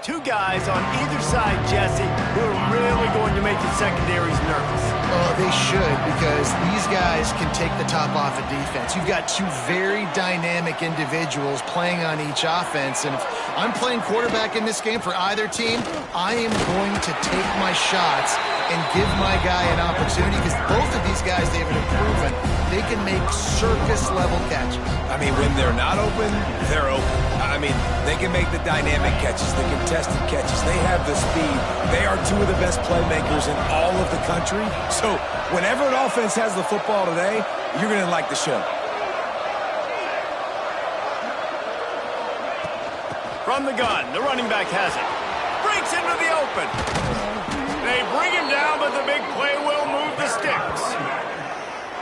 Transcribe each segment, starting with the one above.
two guys on either side, Jesse, who are really going to make the secondaries nervous. Oh, they should, because these guys can take the top off of defense. You've got two very dynamic individuals playing on each offense, and if I'm playing quarterback in this game for either team, I am going to take my shots and give my guy an opportunity, because both of these guys, David, have proven they can make circus-level catches. I mean, when they're not open, they're open. I mean, they can make the dynamic catches, the contested catches. They have the speed. They are two of the best playmakers in all of the country. So whenever an offense has the football today, you're going to like the show. From the gun, the running back has it. Breaks into the open. They bring him down, but the big play will move the sticks.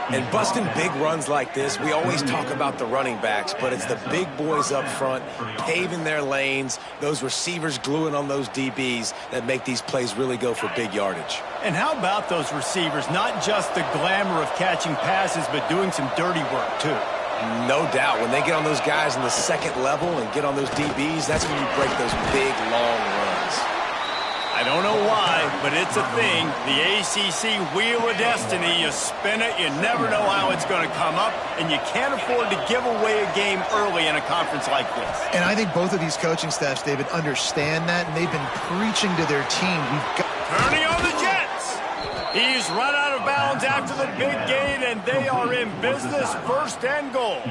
And busting big runs like this, we always talk about the running backs, but it's the big boys up front, paving their lanes, those receivers gluing on those DBs that make these plays really go for big yardage. And how about those receivers? Not just the glamour of catching passes, but doing some dirty work, too. No doubt. When they get on those guys in the second level and get on those DBs, that's when you break those big, long runs. I don't know why, but it's a thing. The ACC Wheel of Destiny, you spin it, you never know how it's going to come up, and you can't afford to give away a game early in a conference like this. And I think both of these coaching staffs, David, understand that, and they've been preaching to their team. Turning on the Jets. He's run out of bounds after the big gain, and they are in business, first and goal.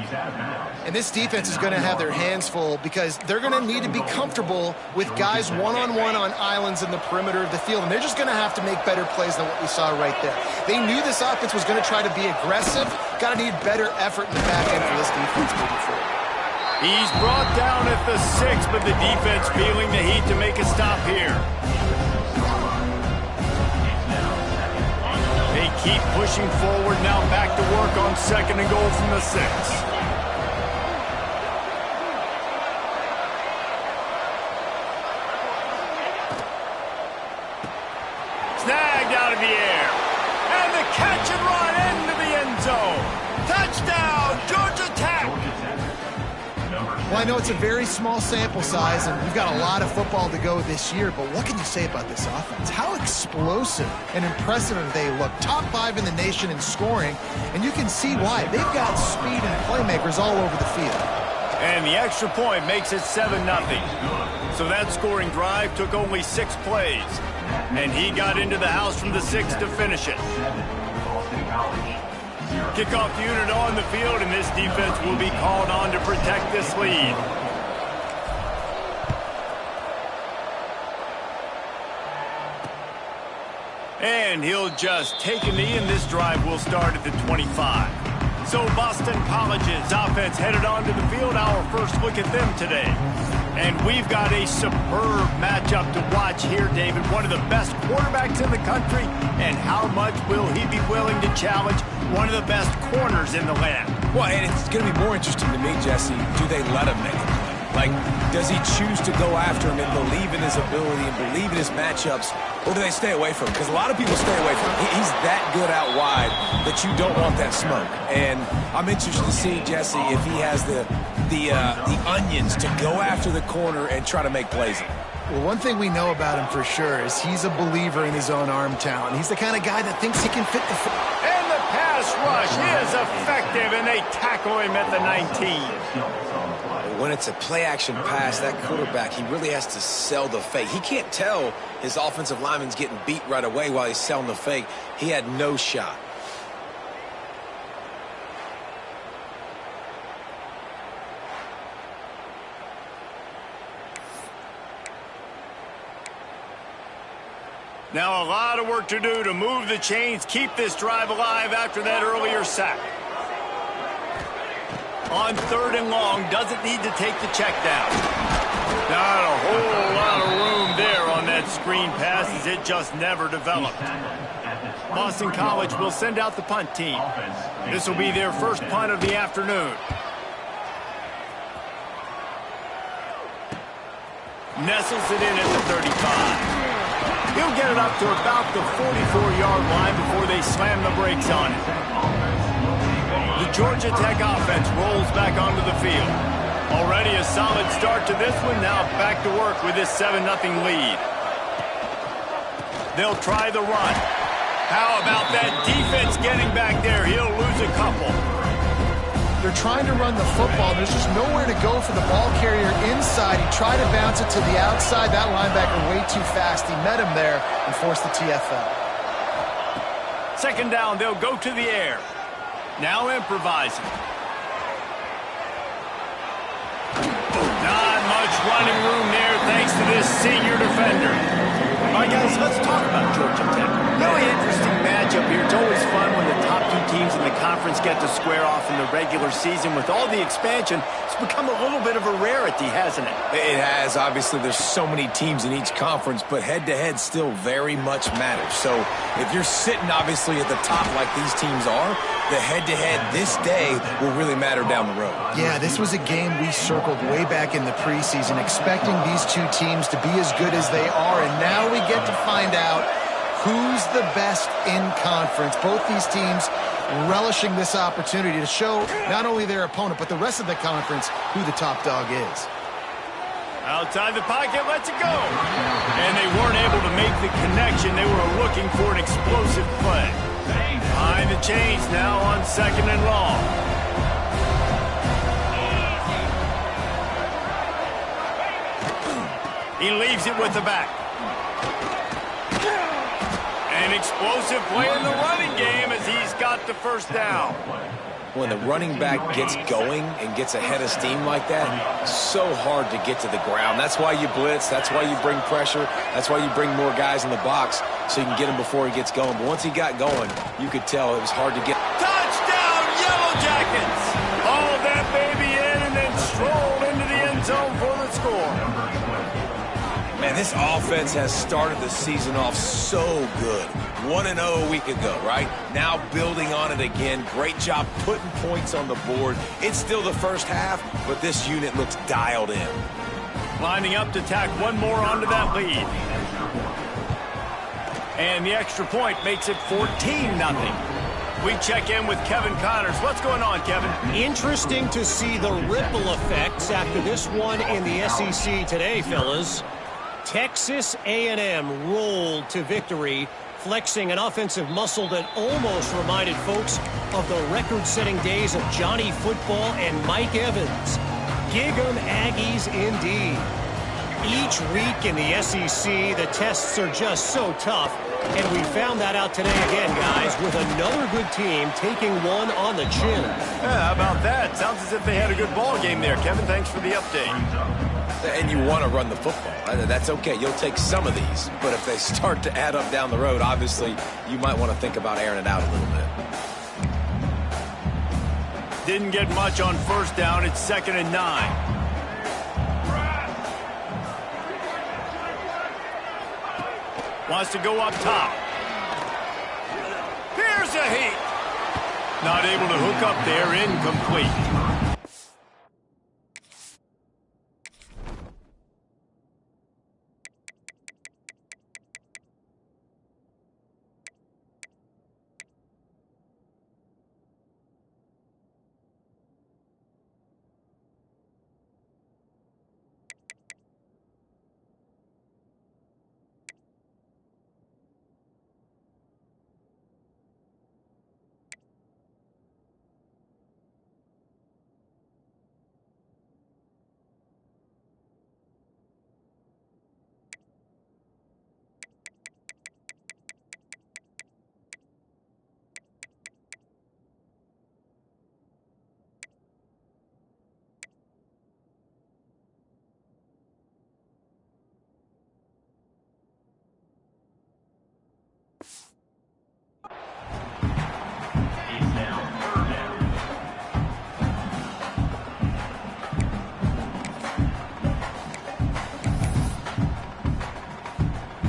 And this defense is going to have their hands full, because they're going to need to be comfortable with guys one-on-one on islands in the perimeter of the field. And they're just going to have to make better plays than what we saw right there. They knew this offense was going to try to be aggressive. Got to need better effort in the back end for this defense moving forward. He's brought down at the 6, but the defense feeling the heat to make a stop here. They keep pushing forward, now back to work on second and goal from the 6. Snagged out of the air. And the catch and run into the end zone. Touchdown, Georgia Tech. Well, I know it's a very small sample size, and we've got a lot of football to go this year, but what can you say about this offense? How explosive and impressive they look. Top 5 in the nation in scoring, and you can see why. They've got speed and playmakers all over the field. And the extra point makes it 7-0. So that scoring drive took only 6 plays. And he got into the house from the 6 to finish it. Kickoff unit on the field, and this defense will be called on to protect this lead. And he'll just take a knee, and this drive will start at the 25. So Boston College's offense headed onto the field. Our first look at them today. And we've got a superb matchup to watch here, David. One of the best quarterbacks in the country. And how much will he be willing to challenge one of the best corners in the land? Well, and it's going to be more interesting to me, Jesse, do they let him make a play? Like, does he choose to go after him and believe in his ability and believe in his matchups, or do they stay away from him? Because a lot of people stay away from him. He's that good out wide that you don't want that smoke. And I'm interested to see, Jesse, if he has the onions to go after the corner and try to make plays. Well, one thing we know about him for sure is he's a believer in his own arm talent. He's the kind of guy that thinks he can fit the And the pass rush is effective, and they tackle him at the 19. When it's a play-action pass, that quarterback, he really has to sell the fake. He can't tell his offensive lineman's getting beat right away while he's selling the fake. He had no shot. Now a lot of work to do to move the chains, keep this drive alive after that earlier sack. On 3rd and long, doesn't need to take the check down. Not a whole lot of room there on that screen pass, as it just never developed. Boston College will send out the punt team. This will be their first punt of the afternoon. Nestles it in at the 35. He'll get it up to about the 44-yard line before they slam the brakes on it. The Georgia Tech offense rolls back onto the field. Already a solid start to this one. Now back to work with this 7-0 lead. They'll try the run. How about that defense getting back there? He'll lose a couple. They're trying to run the football. There's just nowhere to go for the ball carrier inside. He tried to bounce it to the outside. That linebacker way too fast. He met him there and forced the TFL. Second down, they'll go to the air. Now improvising. Not much running room there thanks to this senior defender. All right, guys, let's talk about Georgia Tech. Really interesting matchup here. It's always fun when the top two teams in the conference get to square off in the regular season. With all the expansion, it's become a little bit of a rarity, hasn't it? It has. Obviously, there's so many teams in each conference, but head-to-head still very much matters. So if you're sitting, obviously, at the top like these teams are, the head-to-head this day will really matter down the road. Yeah, this was a game we circled way back in the preseason, expecting these two teams to be as good as they are, and now we get to find out who's the best in conference. Both these teams relishing this opportunity to show not only their opponent, but the rest of the conference who the top dog is. Outside the pocket, lets it go. And they weren't able to make the connection. They were looking for an explosive play. Behind the chains now on 2nd and long. He leaves it with the back. An explosive play in the running game as he's got the first down. When the running back gets going and gets ahead of steam like that, so hard to get to the ground. That's why you blitz. That's why you bring pressure. That's why you bring more guys in the box so you can get him before he gets going. But once he got going, you could tell it was hard to get. Touchdown, Yellow Jackets! Hauled that baby in and then strolled into the end zone for the score. Man, this offense has started the season off so good. 1-0 a week ago, right? Now building on it again. Great job putting points on the board. It's still the first half, but this unit looks dialed in. Lining up to tack one more onto that lead. And the extra point makes it 14-0. We check in with Kevin Connors. What's going on, Kevin? Interesting to see the ripple effects after this one in the SEC today, fellas. Texas A&M rolled to victory, flexing an offensive muscle that almost reminded folks of the record-setting days of Johnny Football and Mike Evans. Gig 'em Aggies indeed. Each week in the SEC, the tests are just so tough, and we found that out today again, guys, with another good team taking one on the chin. Yeah, how about that? Sounds as if they had a good ball game there, Kevin. Thanks for the update. And you want to run the football. That's okay. You'll take some of these. But if they start to add up down the road, obviously, you might want to think about airing it out a little bit. Didn't get much on first down. It's 2nd and 9. Wants to go up top. Here's a heat. Not able to hook up there. Incomplete.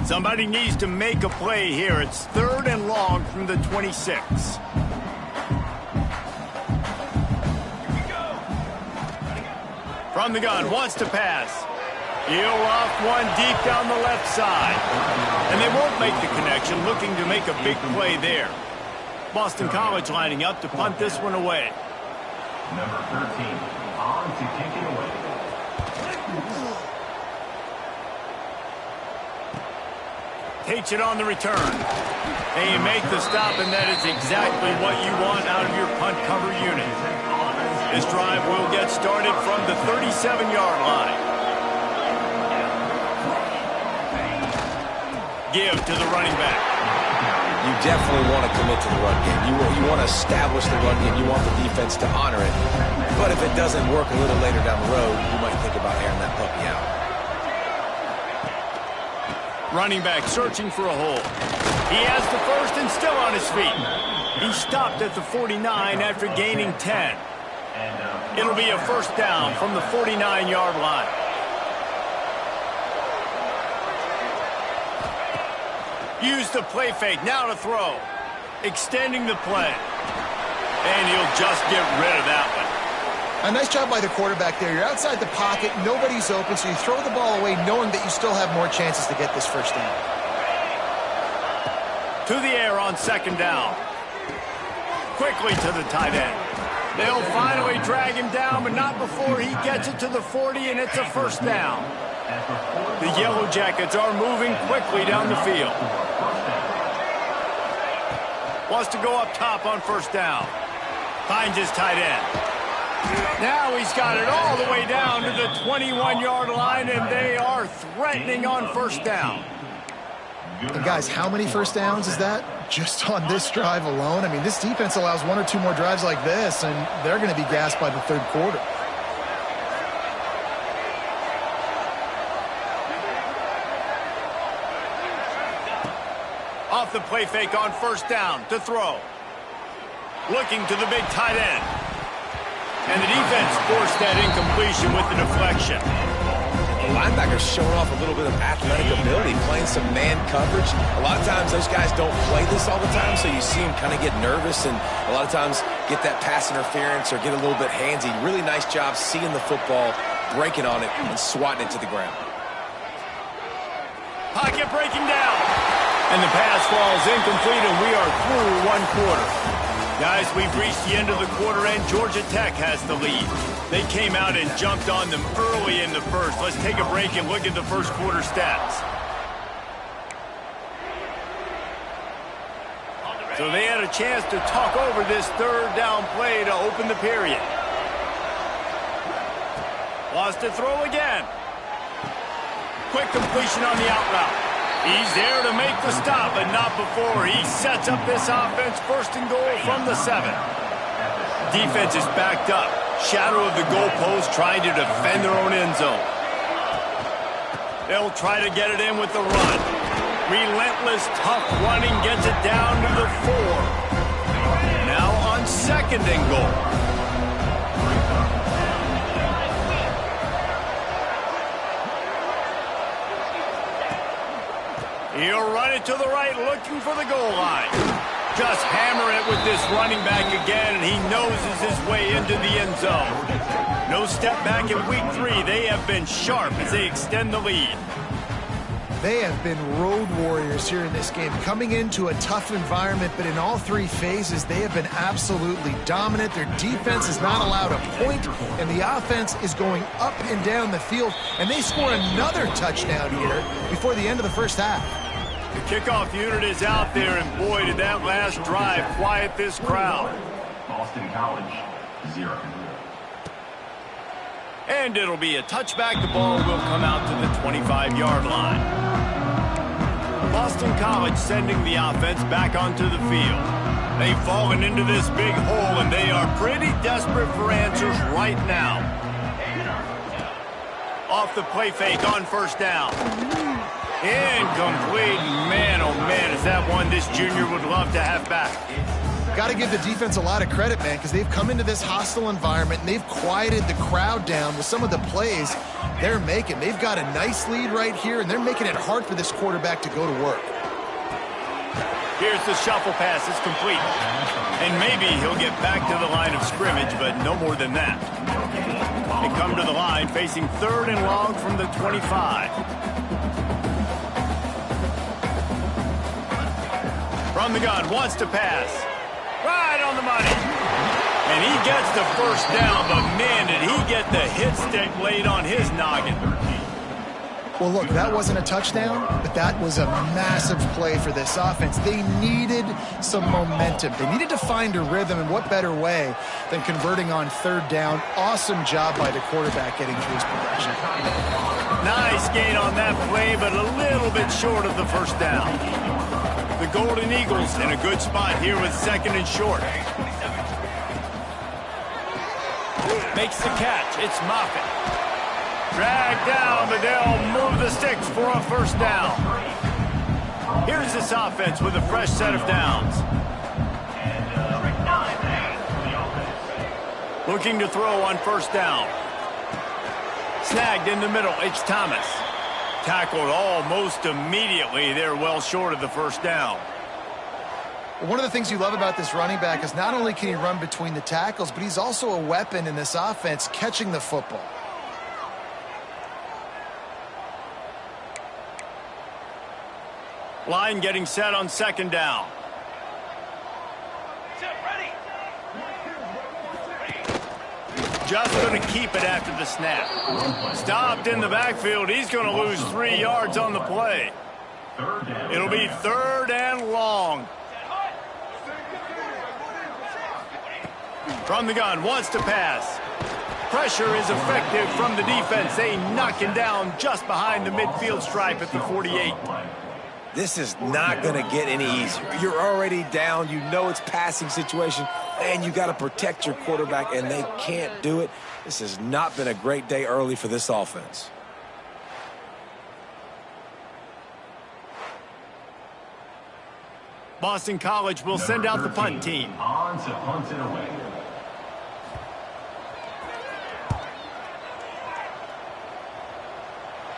Somebody needs to make a play here. It's 3rd and long from the 26. From the gun, wants to pass. He'll off one deep down the left side. And they won't make the connection, looking to make a big play there. Boston College lining up to punt this one away. Number 13. on to kick it away. Takes it on the return. And you make the stop, and that is exactly what you want out of your punt cover unit. This drive will get started from the 37-yard line. Give to the running back. You definitely want to commit to the run game. You want to establish the run game. You want the defense to honor it. But if it doesn't work a little later down the road, you might think about airing that puppy out. Running back searching for a hole. He has the first and still on his feet. He stopped at the 49 after gaining 10. It'll be a first down from the 49-yard line. Use the play fake, now to throw. Extending the play. And he'll just get rid of that one. A nice job by the quarterback there. You're outside the pocket, nobody's open, so you throw the ball away knowing that you still have more chances to get this first down. To the air on second down. Quickly to the tight end. They'll finally drag him down, but not before he gets it to the 40, and it's a first down. The Yellow Jackets are moving quickly down the field. Wants to go up top on first down. Finds his tight end. Now he's got it all the way down to the 21-yard line, and they are threatening on first down. And guys, how many first downs is that? Just on this drive alone? I mean, this defense allows one or two more drives like this, and they're going to be gassed by the third quarter. Off the play fake on first down to throw. Looking to the big tight end. And the defense forced that incompletion with the deflection. The linebacker's showing off a little bit of athletic ability, playing some man coverage. A lot of times those guys don't play this all the time, so you see them kind of get nervous and a lot of times get that pass interference or get a little bit handsy. Really nice job seeing the football, breaking on it, and swatting it to the ground. Pocket breaking down. And the pass falls incomplete, and we are through one quarter. Guys, we've reached the end of the quarter, and Georgia Tech has the lead. They came out and jumped on them early in the first. Let's take a break and look at the first quarter stats. So they had a chance to talk over this third down play to open the period. Lost to throw again. Quick completion on the out route. He's there to make the stop, but not before he sets up this offense first and goal from the 7. Defense is backed up. Shadow of the goalpost trying to defend their own end zone. They'll try to get it in with the run. Relentless, tough running gets it down to the 4. Now on second and goal. He'll run it to the right, looking for the goal line. Just hammer it with this running back again, and he noses his way into the end zone. No step back in week 3. They have been sharp as they extend the lead. They have been road warriors here in this game, coming into a tough environment, but in all 3 phases, they have been absolutely dominant. Their defense is not allowed a point, and the offense is going up and down the field, and they score another touchdown here before the end of the first half. The kickoff unit is out there, and boy, did that last drive quiet this crowd. Boston College, 0. And it'll be a touchback. The ball will come out to the 25-yard line. Boston College sending the offense back onto the field. They've fallen into this big hole, and they are pretty desperate for answers right now. Off the play fake on first down. Incomplete. Man, oh man, is that one this junior would love to have back. Got to give the defense a lot of credit, man, because they've come into this hostile environment and they've quieted the crowd down with some of the plays they're making. They've got a nice lead right here, and they're making it hard for this quarterback to go to work. Here's the shuffle pass. It's complete. And maybe he'll get back to the line of scrimmage, but no more than that. They come to the line facing third and long from the 25. From the gun, wants to pass. Right on the money. And he gets the first down, but man, did he get the hit stick laid on his noggin. Well, look, that wasn't a touchdown, but that was a massive play for this offense. They needed some momentum. They needed to find a rhythm, and what better way than converting on third down. Awesome job by the quarterback getting through his progression. Nice gain on that play, but a little bit short of the first down. The Golden Eagles in a good spot here with second and short. Makes the catch. It's Moffitt. Dragged down, but they'll move the sticks for a first down. Here's this offense with a fresh set of downs. Looking to throw on first down. Snagged in the middle. It's Thomas. Tackled almost immediately. They're well short of the first down. One of the things you love about this running back is not only can he run between the tackles, but he's also a weapon in this offense catching the football. Line getting set on second down. Just going to keep it after the snap. Stopped in the backfield. He's going to lose 3 yards on the play. It'll be third and long. From the gun, wants to pass. Pressure is effective from the defense. They knock him down just behind the midfield stripe at the 48. This is not going to get any easier. You're already down. You know it's passing situation, and you got to protect your quarterback, and they can't do it. This has not been a great day early for this offense. Boston College will send out the punt team. On to punt it away.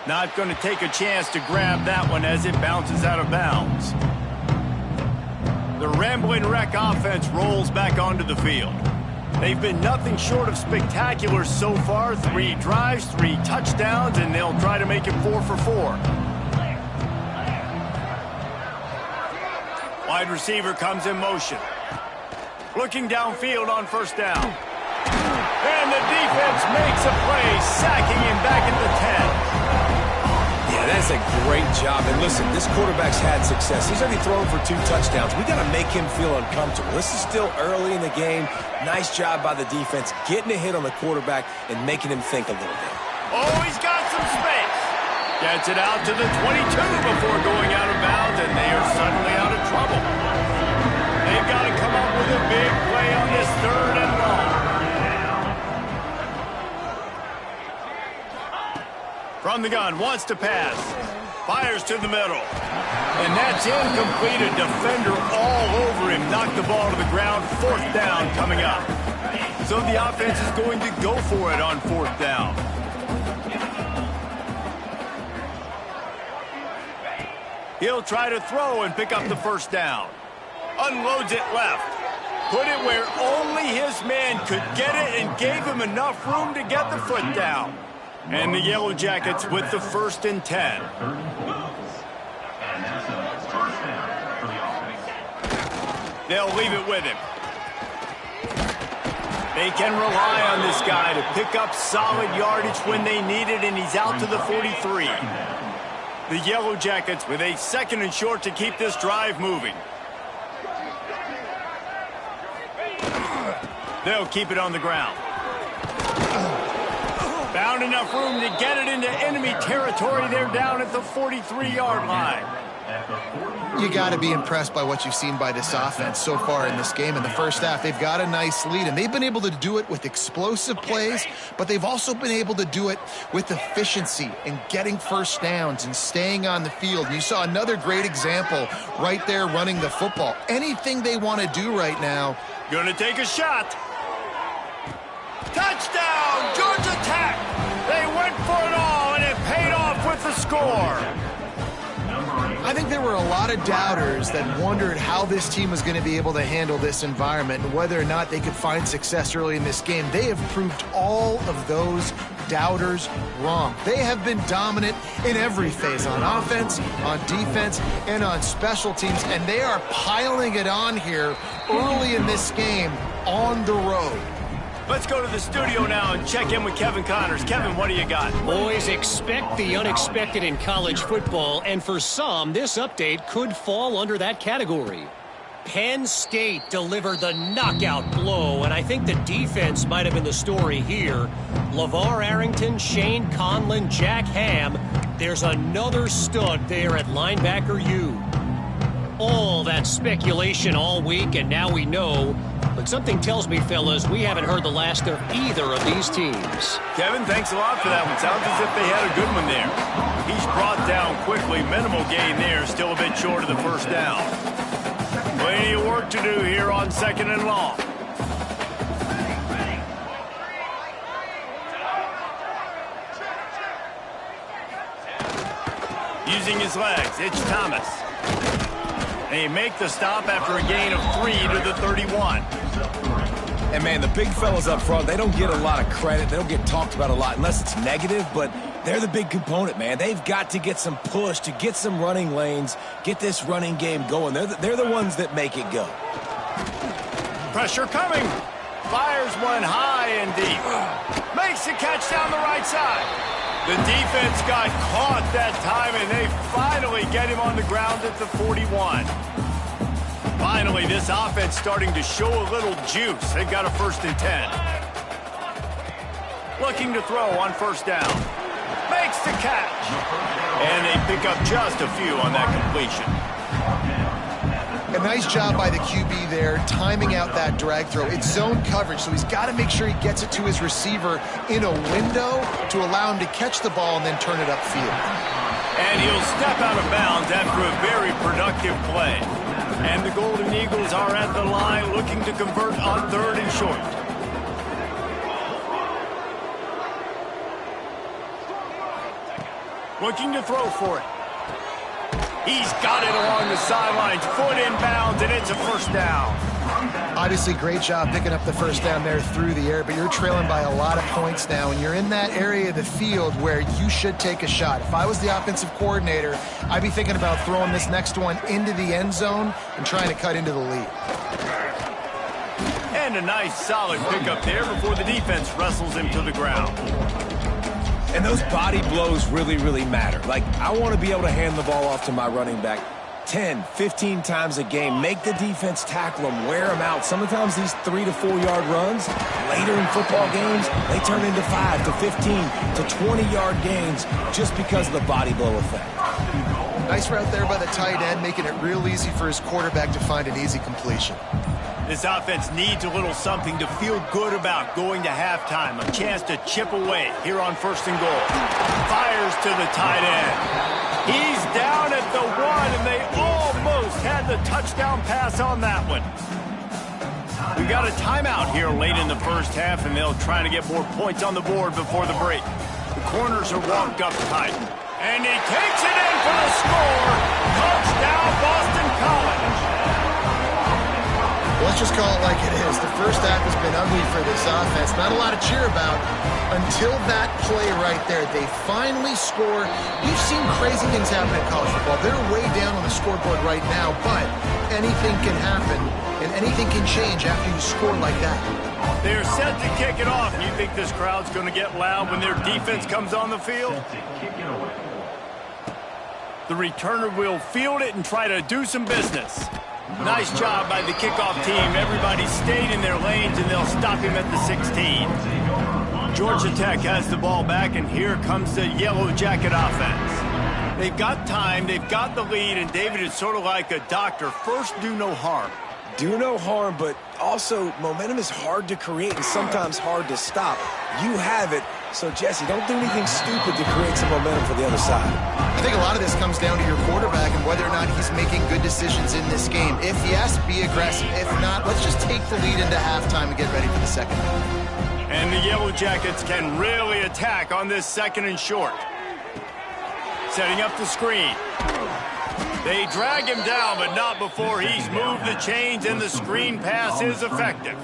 Not going to take a chance to grab that one as it bounces out of bounds. The Rambling Wreck offense rolls back onto the field. They've been nothing short of spectacular so far. 3 drives, 3 touchdowns, and they'll try to make it 4 for 4. Wide receiver comes in motion. Looking downfield on first down. And the defense makes a play, sacking him back at the 10. Yeah, that's a great job. And listen, this quarterback's had success. He's already thrown for 2 touchdowns. We got to make him feel uncomfortable. This is still early in the game. Nice job by the defense, getting a hit on the quarterback and making him think a little bit. Oh, he's got some space. Gets it out to the 22 before going out of bounds, and they are suddenly out of trouble. They've got to come up with a big play on this third and long. From the gun, wants to pass. Fires to the middle. And that's incomplete. A defender all over him. Knocked the ball to the ground. Fourth down coming up. So the offense is going to go for it on fourth down. He'll try to throw and pick up the first down. Unloads it left. Put it where only his man could get it and gave him enough room to get the foot down. And the Yellow Jackets with the 1st and 10. They'll leave it with him. They can rely on this guy to pick up solid yardage when they need it, and he's out to the 43. The Yellow Jackets with a 2nd and short to keep this drive moving. They'll keep it on the ground. Found enough room to get it into enemy territory. They're down at the 43-yard line. You got to be impressed by what you've seen by this offense so far in this game. In the first half, they've got a nice lead, and they've been able to do it with explosive plays, but they've also been able to do it with efficiency and getting first downs and staying on the field. You saw another great example right there running the football. Anything they want to do right now. Gonna take a shot. Touchdown, Georgia Tech! They went for it all, and it paid off with the score. I think there were a lot of doubters that wondered how this team was going to be able to handle this environment and whether or not they could find success early in this game. They have proved all of those doubters wrong. They have been dominant in every phase, on offense, on defense, and on special teams, and they are piling it on here early in this game on the road. Let's go to the studio now and check in with Kevin Connors. Kevin, what do you got? Boys, expect the unexpected in college football, and for some, this update could fall under that category. Penn State delivered the knockout blow, and I think the defense might have been the story here. LeVar Arrington, Shane Conlon, Jack Ham. There's another stud there at linebacker U. All that speculation all week, and now we know. But something tells me, fellas, we haven't heard the last of either of these teams. Kevin, thanks a lot for that one. Sounds as if they had a good one there. He's brought down quickly. Minimal gain there. Still a bit short of the first down. Plenty of work to do here on 2nd and long. Using his legs, it's Thomas. They make the stop after a gain of 3 to the 31. And, man, the big fellas up front, they don't get a lot of credit. They don't get talked about a lot unless it's negative, but they're the big component, man. They've got to get some push to get some running lanes, get this running game going. They're the ones that make it go. Pressure coming. Fires one high and deep. Makes the catch down the right side. The defense got caught that time, and they finally get him on the ground at the 41. Finally, this offense starting to show a little juice. They've got a 1st and 10. Looking to throw on 1st down. Makes the catch. And they pick up just a few on that completion. A nice job by the QB there, timing out that drag throw. It's zone coverage, so he's got to make sure he gets it to his receiver in a window to allow him to catch the ball and then turn it upfield. And he'll step out of bounds after a very productive play. And the Golden Eagles are at the line looking to convert on 3rd and short. Looking to throw for it. He's got it along the sidelines, foot inbounds, and it's a 1st down. Obviously, great job picking up the 1st down there through the air, but you're trailing by a lot of points now, and you're in that area of the field where you should take a shot. If I was the offensive coordinator, I'd be thinking about throwing this next one into the end zone and trying to cut into the lead. And a nice, solid pickup there before the defense wrestles him to the ground. And those body blows really, really matter. Like, I want to be able to hand the ball off to my running back 10, 15 times a game. Make the defense tackle them, wear them out. Sometimes these 3 to 4 yard runs, later in football games, they turn into 5 to 15 to 20-yard gains just because of the body blow effect. Nice route there by the tight end, making it real easy for his quarterback to find an easy completion. This offense needs a little something to feel good about going to halftime. A chance to chip away here on 1st and goal. Fires to the tight end. He's down at the 1, and they almost had the touchdown pass on that one. We got a timeout here late in the 1st half, and they'll try to get more points on the board before the break. The corners are walked up tight. And he takes it in for the score. Touchdown, Boston College. Let's just call it like it is. The 1st half has been ugly for this offense. Not a lot to cheer about until that play right there. They finally score. We've seen crazy things happen in college football. They're way down on the scoreboard right now, but anything can happen, and anything can change after you score like that. They're set to kick it off. You think this crowd's going to get loud when their defense comes on the field? The returner will field it and try to do some business. Nice job by the kickoff team. Everybody stayed in their lanes, and they'll stop him at the 16. Georgia Tech has the ball back, and here comes the Yellow Jacket offense. They've got time, they've got the lead, and David is sort of like a doctor. First, do no harm. Do no harm, but also momentum is hard to create and sometimes hard to stop. You have it, so Jesse, don't do anything stupid to create some momentum for the other side. I think a lot of this comes down to your quarterback and whether or not he's making good decisions in this game. If yes, be aggressive. If not, let's just take the lead into halftime and get ready for the second half. And the Yellow Jackets can really attack on this 2nd and short. Setting up the screen. They drag him down, but not before he's moved the chains, and the screen pass is effective.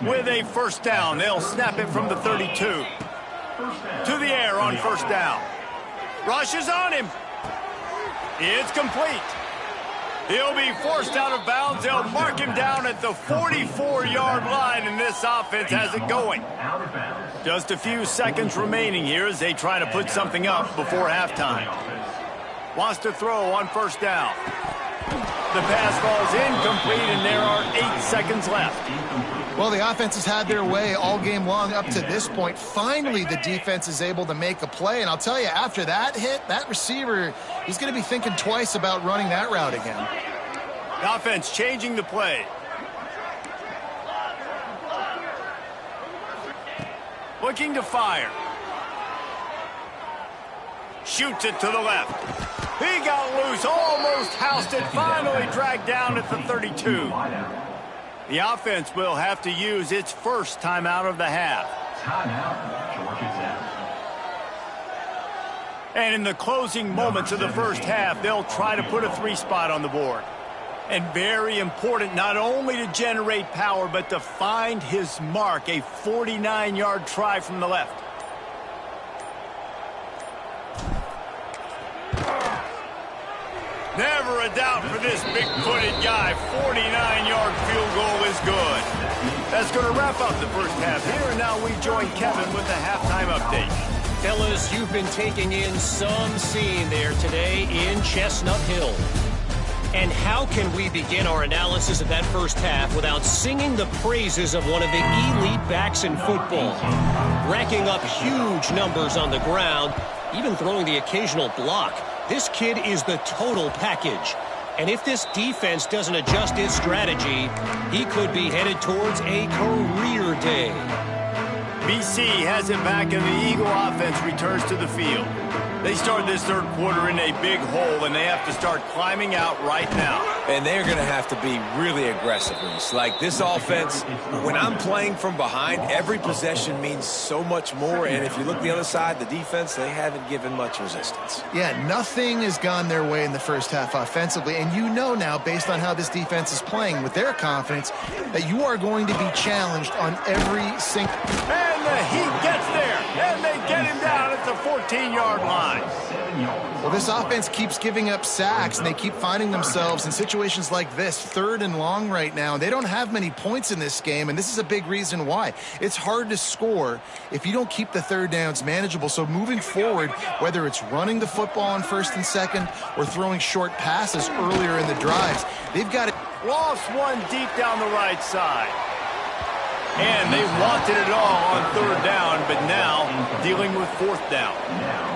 With a 1st down, they'll snap it from the 32. To the air on 1st down. Rush is on him. It's complete. He'll be forced out of bounds. They'll mark him down at the 44-yard line, and this offense has it going. Just a few seconds remaining here as they try to put something up before halftime. Wants to throw on first down. The pass falls incomplete, and there are 8 seconds left. Well, the offense has had their way all game long up to this point. Finally, the defense is able to make a play. And I'll tell you, after that hit, that receiver, he's going to be thinking twice about running that route again. The offense changing the play. Looking to fire. Shoots it to the left. He got loose, almost housed it, finally dragged down at the 32. The offense will have to use its first timeout of the half. Timeout, Georgia Tech. And in the closing moments of the first half, they'll try to put a 3-spot on the board. And very important, not only to generate power, but to find his mark, a 49-yard try from the left. Never a doubt for this big-footed guy. 49-yard field goal is good. That's going to wrap up the first half here, and now we join Kevin with the halftime update. Fellas, you've been taking in some scene there today in Chestnut Hill. And how can we begin our analysis of that first half without singing the praises of one of the elite backs in football? Racking up huge numbers on the ground, even throwing the occasional block. This kid is the total package. And if this defense doesn't adjust its strategy, he could be headed towards a career day. BC has it back, and the Eagle offense returns to the field. They start this third quarter in a big hole, and they have to start climbing out right now. And they're going to have to be really aggressive. Like this offense, when I'm playing from behind, every possession means so much more. And if you look the other side, the defense, they haven't given much resistance. Yeah, nothing has gone their way in the first half offensively. And you know now, based on how this defense is playing with their confidence, that you are going to be challenged on every single... And the Heat gets there, and they get him down at the 14-yard line. Well, this offense keeps giving up sacks, and they keep finding themselves in situations like this, 3rd and long right now. They don't have many points in this game, and this is a big reason why. It's hard to score if you don't keep the third downs manageable. So moving forward, whether it's running the football on 1st and 2nd or throwing short passes earlier in the drives, they've got it. Lost one deep down the right side. And they wanted it all on 3rd down, but now dealing with 4th down.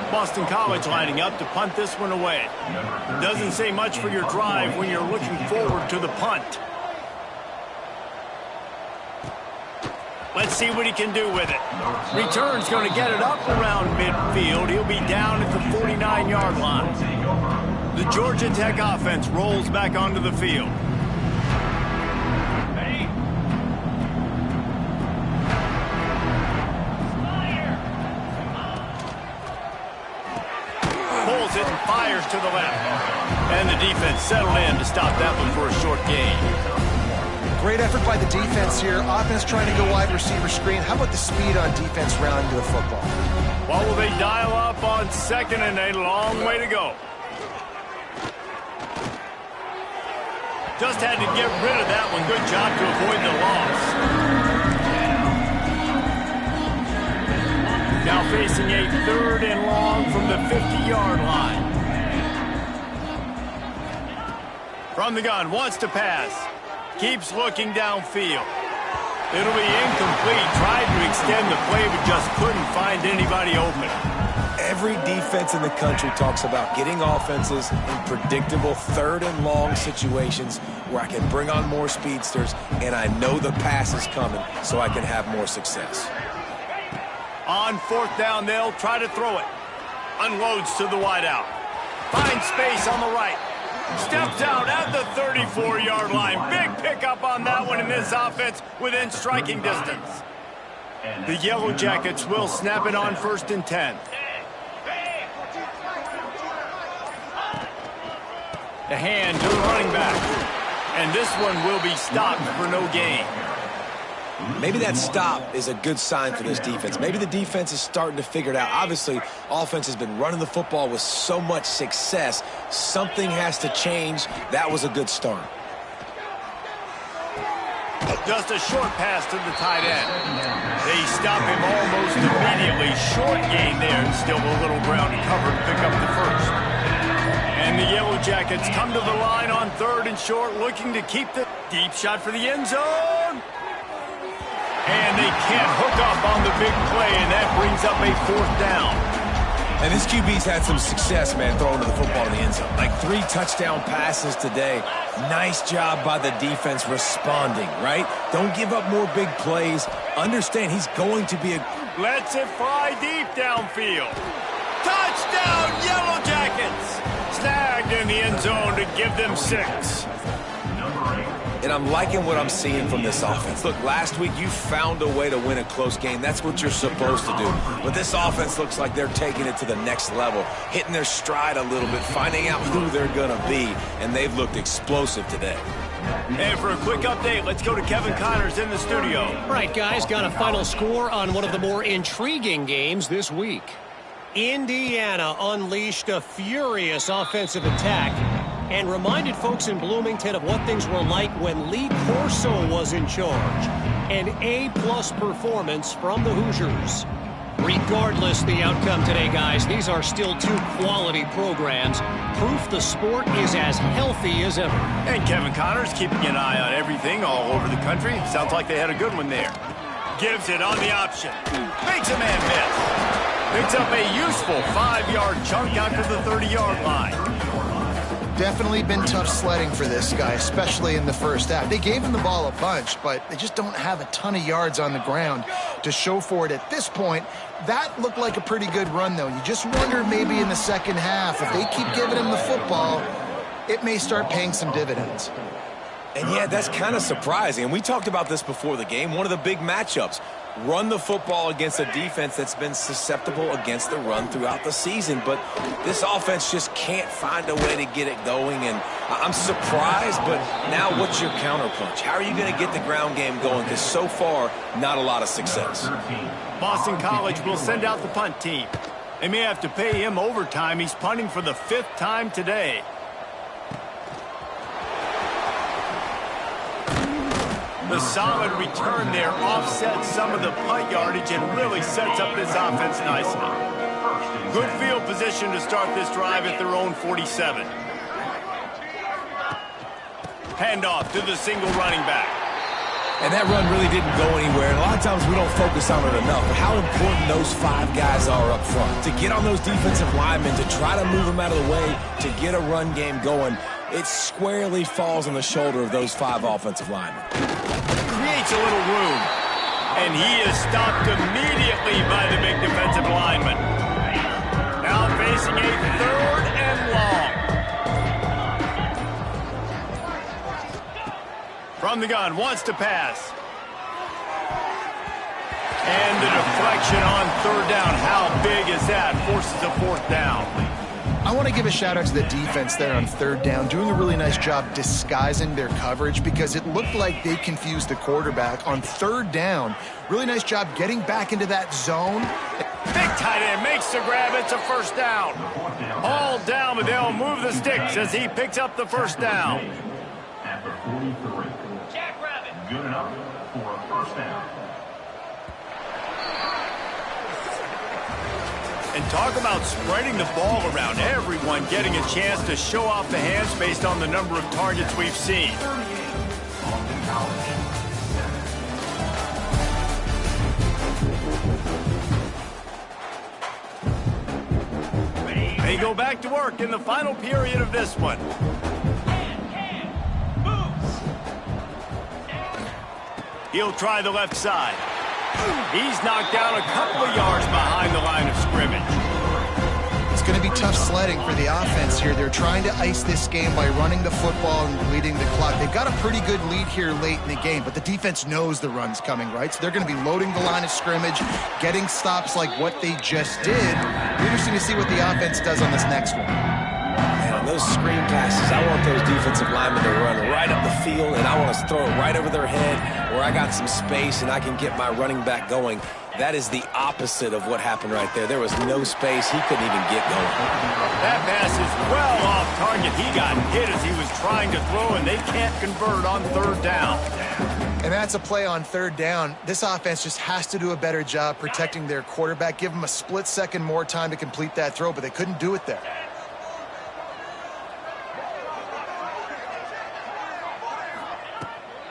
Boston College lining up to punt this one away. Doesn't say much for your drive when you're looking forward to the punt. Let's see what he can do with it. Return's going to get it up around midfield. He'll be down at the 49-yard line. The Georgia Tech offense rolls back onto the field. Pulls it and fires to the left. And the defense settled in to stop that one for a short gain. Great effort by the defense here. Offense trying to go wide receiver screen. How about the speed on defense rounding to the football? What will they dial up on 2nd and a long way to go? Just had to get rid of that one. Good job to avoid the loss. Now facing a 3rd and long from the 50-yard line. From the gun, wants to pass. Keeps looking downfield. It'll be incomplete. Tried to extend the play, but just couldn't find anybody open. Every defense in the country talks about getting offenses in predictable 3rd and long situations where I can bring on more speedsters and I know the pass is coming so I can have more success. On 4th down, they'll try to throw it. Unloads to the wideout. Finds space on the right. Steps out at the 34-yard line. Big pickup on that one in this offense within striking distance. The Yellow Jackets will snap it on 1st and 10. The hand to the running back. And this one will be stopped for no gain. Maybe that stop is a good sign for this defense. Maybe the defense is starting to figure it out. Obviously, offense has been running the football with so much success. Something has to change. That was a good start. Just a short pass to the tight end. They stop him almost immediately. Short gain there, and still a little ground to cover to pick up the first. And the Yellow Jackets come to the line on 3rd and short, looking to keep the deep shot for the end zone. And they can't hook up on the big play, and that brings up a 4th down. And this QB's had some success, man, throwing to the football in the end zone. Like 3 touchdown passes today. Nice job by the defense responding, right? Don't give up more big plays. Understand he's going to be a... Lets it fly deep downfield. Touchdown, Yellow Jackets! Snagged in the end zone to give them 6. And I'm liking what I'm seeing from this offense. Look, last week you found a way to win a close game. That's what you're supposed to do. But this offense looks like they're taking it to the next level, hitting their stride a little bit, finding out who they're going to be, and they've looked explosive today. And for a quick update, let's go to Kevin Connors in the studio. All right, guys, got a final score on one of the more intriguing games this week. Indiana unleashed a furious offensive attack and reminded folks in Bloomington of what things were like when Lee Corso was in charge. An A-plus performance from the Hoosiers. Regardless the outcome today, guys, these are still 2 quality programs. Proof the sport is as healthy as ever. And Kevin Connors keeping an eye on everything all over the country. Sounds like they had a good one there. Gives it on the option. Makes a man miss. Picks up a useful 5-yard chunk out to the 30-yard line. Definitely been tough sledding for this guy, especially in the first half. They gave him the ball a bunch, but they just don't have a ton of yards on the ground to show for it at this point. That looked like a pretty good run, though. You just wonder maybe in the second half, if they keep giving him the football, it may start paying some dividends. And yeah, that's kind of surprising. And we talked about this before the game. One of the big matchups. Run the football against a defense that's been susceptible against the run throughout the season. But this offense just can't find a way to get it going. And I'm surprised, but now what's your counterpunch? How are you going to get the ground game going? Because so far, not a lot of success. Boston College will send out the punt team. They may have to pay him overtime. He's punting for the 5th time today. The solid return there offsets some of the punt yardage and really sets up this offense nicely. Good field position to start this drive at their own 47. Handoff to the single running back. And that run really didn't go anywhere. And a lot of times we don't focus on it enough. But how important those 5 guys are up front. To get on those defensive linemen, to try to move them out of the way, to get a run game going, it squarely falls on the shoulder of those 5 offensive linemen. Creates a little room. And he is stopped immediately by the big defensive lineman. Now facing a 3rd and long. From the gun, wants to pass. And the deflection on 3rd down. How big is that? Forces a 4th down. I want to give a shout out to the defense there on 3rd down, doing a really nice job disguising their coverage because it looked like they confused the quarterback on 3rd down. Really nice job getting back into that zone. Big tight end makes the grab. It's a 1st down. All down, but they'll move the sticks as he picks up the 1st down. At the 43. Jackrabbit. Good enough for a 1st down. And talk about spreading the ball around. Everyone getting a chance to show off the hands based on the number of targets we've seen. They go back to work in the final period of this one. He'll try the left side. He's knocked down a couple of yards behind the line of scrimmage. It's going to be tough sledding for the offense here. They're trying to ice this game by running the football and leading the clock. They've got a pretty good lead here late in the game, but the defense knows the run's coming, right? So they're going to be loading the line of scrimmage, getting stops like what they just did. Interesting to see what the offense does on this next one. Man, on those those screen passes, I want those defensive linemen to run right up the field, and I want to throw it right over their head where I got some space and I can get my running back going. That is the opposite of what happened right there. There was no space. He couldn't even get going. That pass is well off target. He got hit as he was trying to throw, and they can't convert on third down. And that's a play on third down. This offense just has to do a better job protecting their quarterback. Give them a split second more time to complete that throw, but they couldn't do it there.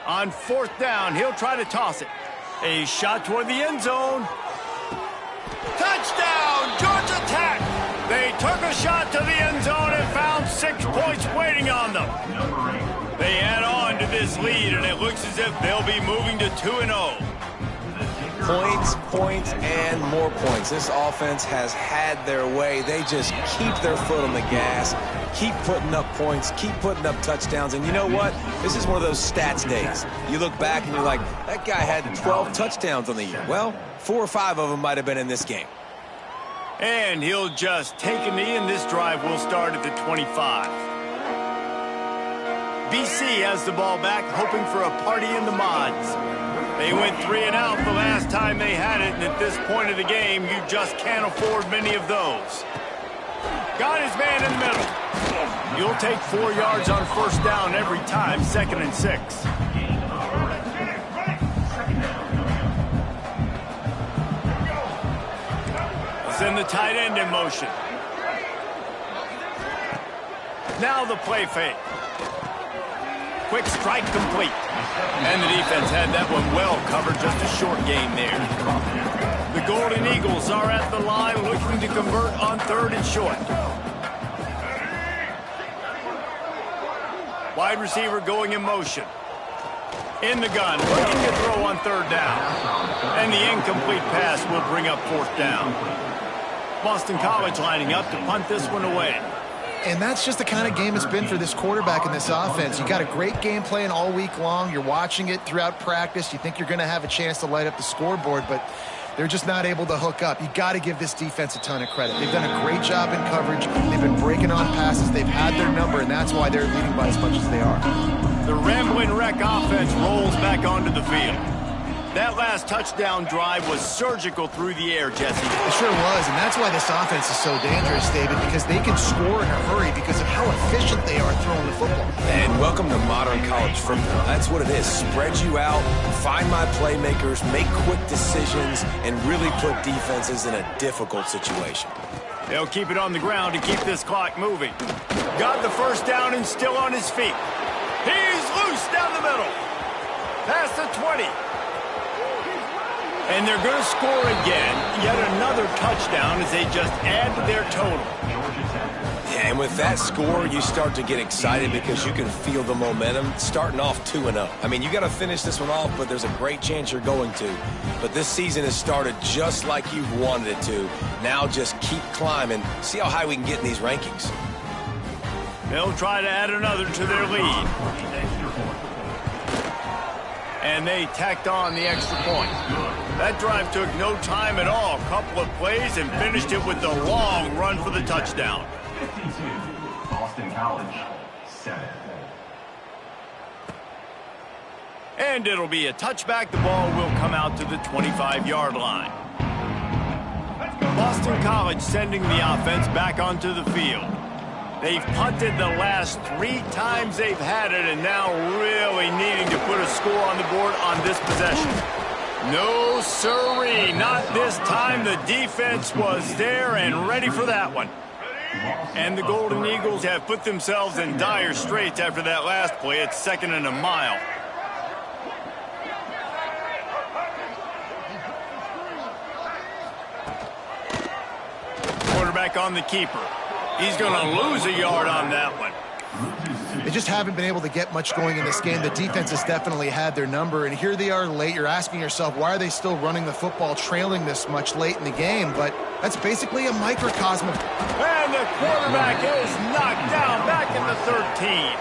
On fourth down, he'll try to toss it. A shot toward the end zone. Touchdown, Georgia Tech! They took a shot to the end zone and found 6 points waiting on them. They add on to this lead, and it looks as if they'll be moving to 2-0. Points, points, and more points. This offense has had their way. They just keep their foot on the gas, keep putting up points, keep putting up touchdowns. And you know what? This is one of those stats days. You look back and you're like, that guy had 12 touchdowns on the year. Well, 4 or 5 of them might have been in this game. And he'll just take a knee, and this drive will start at the 25. BC has the ball back, hoping for a party in the mods. They went 3 and out the last time they had it, and at this point of the game, you just can't afford many of those. Got his man in the middle. You'll take 4 yards on first down every time, 2nd and 6. Send the tight end in motion. Now the play fake. Quick strike complete. And the defense had that one well covered, just a short game there. The Golden Eagles are at the line looking to convert on 3rd and short. Wide receiver going in motion. In the gun, looking to throw on 3rd down. And the incomplete pass will bring up 4th down. Boston College lining up to punt this one away. And that's just the kind of game it's been for this quarterback in this offense. You got a great game plan all week long. You're watching it throughout practice. You think you're going to have a chance to light up the scoreboard, but they're just not able to hook up. You got to give this defense a ton of credit. They've done a great job in coverage. They've been breaking on passes. They've had their number, and that's why they're leading by as much as they are. The Ramblin' Wreck offense rolls back onto the field. That last touchdown drive was surgical through the air, Jesse. It sure was, and that's why this offense is so dangerous, David, because they can score in a hurry because of how efficient they are throwing the football. And welcome to modern college football. That's what it is. Spread you out, find my playmakers, make quick decisions, and really put defenses in a difficult situation. They'll keep it on the ground to keep this clock moving. Got the first down and still on his feet. He's loose down the middle. Past the 20. And they're going to score again. Yet another touchdown as they just add to their total. Yeah, and with that score, you start to get excited because you can feel the momentum starting off 2-0. I mean, you got to finish this one off, but there's a great chance you're going to. But this season has started just like you've wanted it to. Now just keep climbing. See how high we can get in these rankings. They'll try to add another to their lead. And they tacked on the extra point. That drive took no time at all. A couple of plays and finished it with the long run for the touchdown. 52, Boston College, 7. And it'll be a touchback. The ball will come out to the 25-yard line. Boston College sending the offense back onto the field. They've punted the last 3 times they've had it, and now really needing to put a score on the board on this possession. No sirree, not this time. The defense was there and ready for that one. And the Golden Eagles have put themselves in dire straits after that last play. It's 2nd and a mile. Quarterback on the keeper. He's going to lose a yard on that one. They just haven't been able to get much going in this game. The defense has definitely had their number, and here they are late. You're asking yourself, why are they still running the football, trailing this much late in the game? But that's basically a microcosm of... And the quarterback is knocked down back in the 13.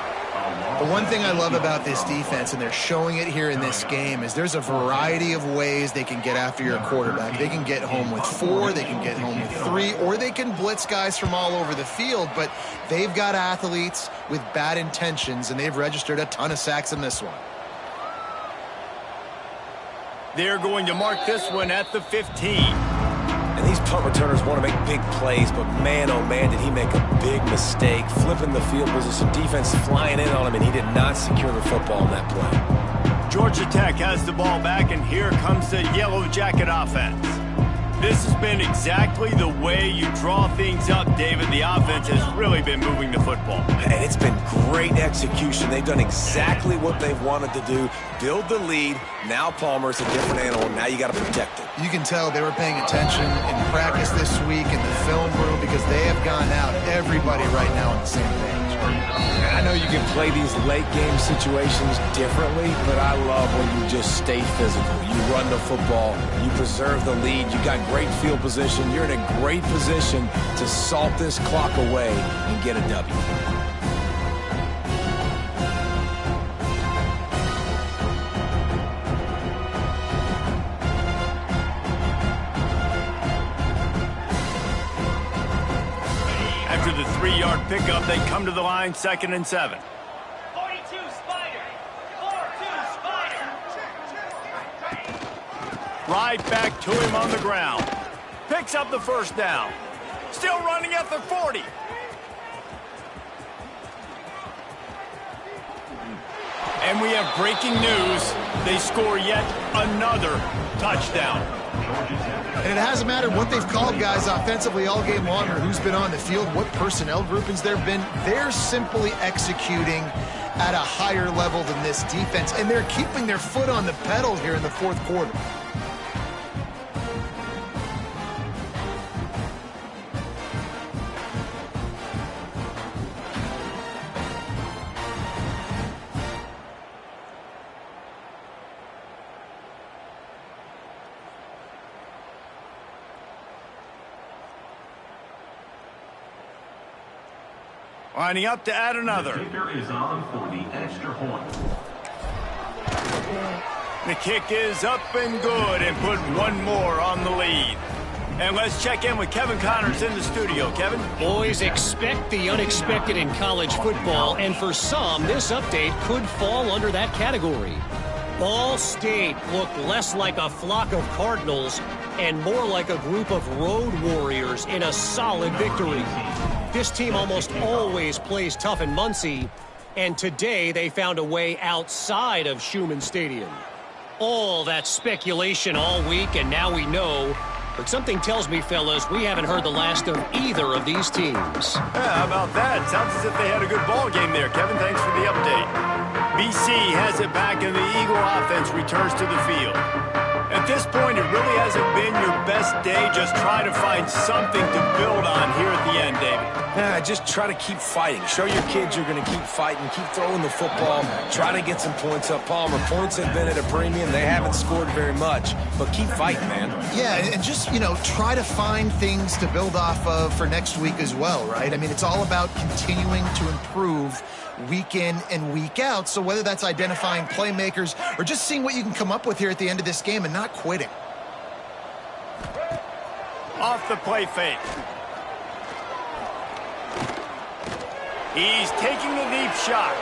The one thing I love about this defense, and they're showing it here in this game, is there's a variety of ways they can get after your quarterback. They can get home with 4, they can get home with 3, or they can blitz guys from all over the field, but they've got athletes with bad intentions, and they've registered a ton of sacks in this one. They're going to mark this one at the 15. And these punt returners want to make big plays, but man, oh man, did he make a big mistake. Flipping the field position, defense flying in on him, and he did not secure the football in that play. Georgia Tech has the ball back, and here comes the Yellow Jacket offense. This has been exactly the way you draw things up, David. The offense has really been moving the football. And it's been great execution. They've done exactly what they've wanted to do. Build the lead. Now Palmer's a different animal. Now you got to protect it. You can tell they were paying attention in practice this week in the film room because they have gone out, everybody right now on the same page. And I know you can play these late game situations differently, but I love when you just stay physical. You run the football, you preserve the lead, you got great field position, you're in a great position to salt this clock away and get a W. After the 3-yard pickup, they come to the line, 2nd and 7. 42 Spider. 4-2 Spider. Right back to him on the ground. Picks up the first down. Still running at the 40. And we have breaking news. They score yet another touchdown. And it hasn't mattered what they've called guys offensively all game long or who's been on the field, what personnel groupings there have been. They're simply executing at a higher level than this defense, and they're keeping their foot on the pedal here in the 4th quarter. Lining up to add another. The kicker is on for the extra point. The kick is up and good and put one more on the lead. And let's check in with Kevin Connors in the studio. Kevin? Boys, expect the unexpected in college football, and for some, this update could fall under that category. Ball State looked less like a flock of Cardinals and more like a group of road warriors in a solid victory. This team almost always plays tough in Muncie, and today they found a way outside of Schumann Stadium. All that speculation all week, and now we know. But something tells me, fellas, we haven't heard the last of either of these teams. Yeah, how about that? Sounds as if they had a good ball game there. Kevin, thanks for the update. BC has it back, and the Eagle offense returns to the field. At this point, it really hasn't been your best day. Just try to find something to build on here at the end, David. Yeah, just try to keep fighting. Show your kids you're going to keep fighting. Keep throwing the football. Try to get some points up. Palmer, points have been at a premium. They haven't scored very much, but keep fighting, man. Yeah, and just, try to find things to build off of for next week as well, right? I mean, it's all about continuing to improve week in and week out. So whether that's identifying playmakers or just seeing what you can come up with here at the end of this game and not quitting. Off the play fake. He's taking the deep shot.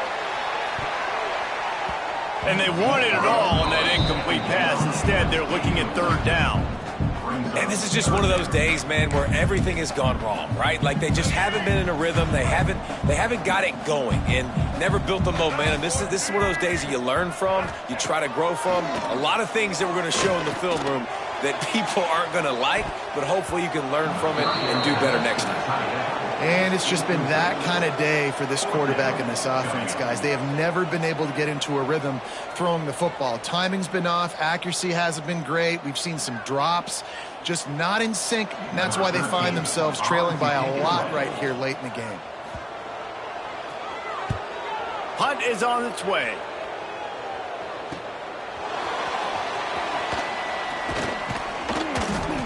And they wanted it all on that incomplete pass. Instead, they're looking at 3rd down. And this is just one of those days, man, where everything has gone wrong, right? Like they just haven't been in a rhythm. They haven't got it going and never built the momentum. This is one of those days that you learn from, you try to grow from. A lot of things that we're going to show in the film room that people aren't going to like, but hopefully you can learn from it and do better next time. And it's just been that kind of day for this quarterback and this offense, guys. They have never been able to get into a rhythm throwing the football. Timing's been off. Accuracy hasn't been great. We've seen some drops. Just not in sync, and that's why they find themselves trailing by a lot right here late in the game. Punt is on its way.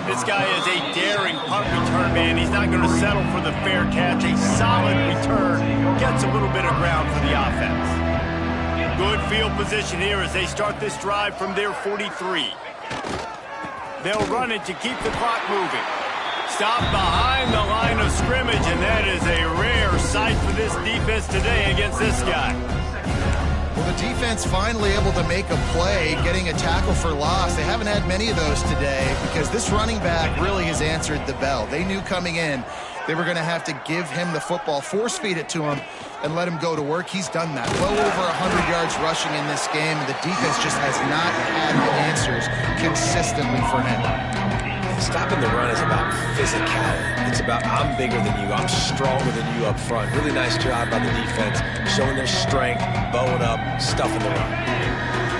This guy is a daring punt return man. He's not going to settle for the fair catch. A solid return. Gets a little bit of ground for the offense. offense. Good field position here as they start this drive from their 43. They'll run it to keep the clock moving. Stop behind the line of scrimmage, and that is a rare sight for this defense today against this guy. Well, the defense finally able to make a play, getting a tackle for loss. They haven't had many of those today because this running back really has answered the bell. They knew coming in they were going to have to give him the football, force feed it to him, and let him go to work. He's done that. Well over 100 yards rushing in this game. The defense just has not had the answers consistently for him. Stopping the run is about physicality. It's about I'm bigger than you, I'm stronger than you up front. Really nice job by the defense, showing their strength, bowing up, stuffing the run.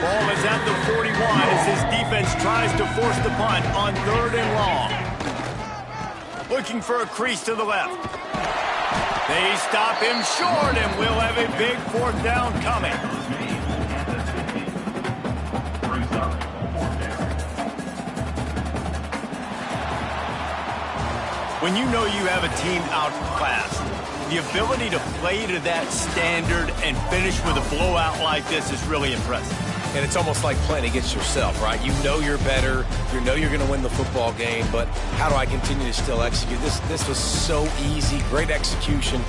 Ball is at the 41 as his defense tries to force the punt on 3rd and long. Looking for a crease to the left. They stop him short, and we'll have a big 4th down coming. When you know you have a team outclassed, the ability to play to that standard and finish with a blowout like this is really impressive. And it's almost like playing against yourself, right? You know you're better, you know you're going to win the football game, but how do I continue to still execute? This was so easy, great execution.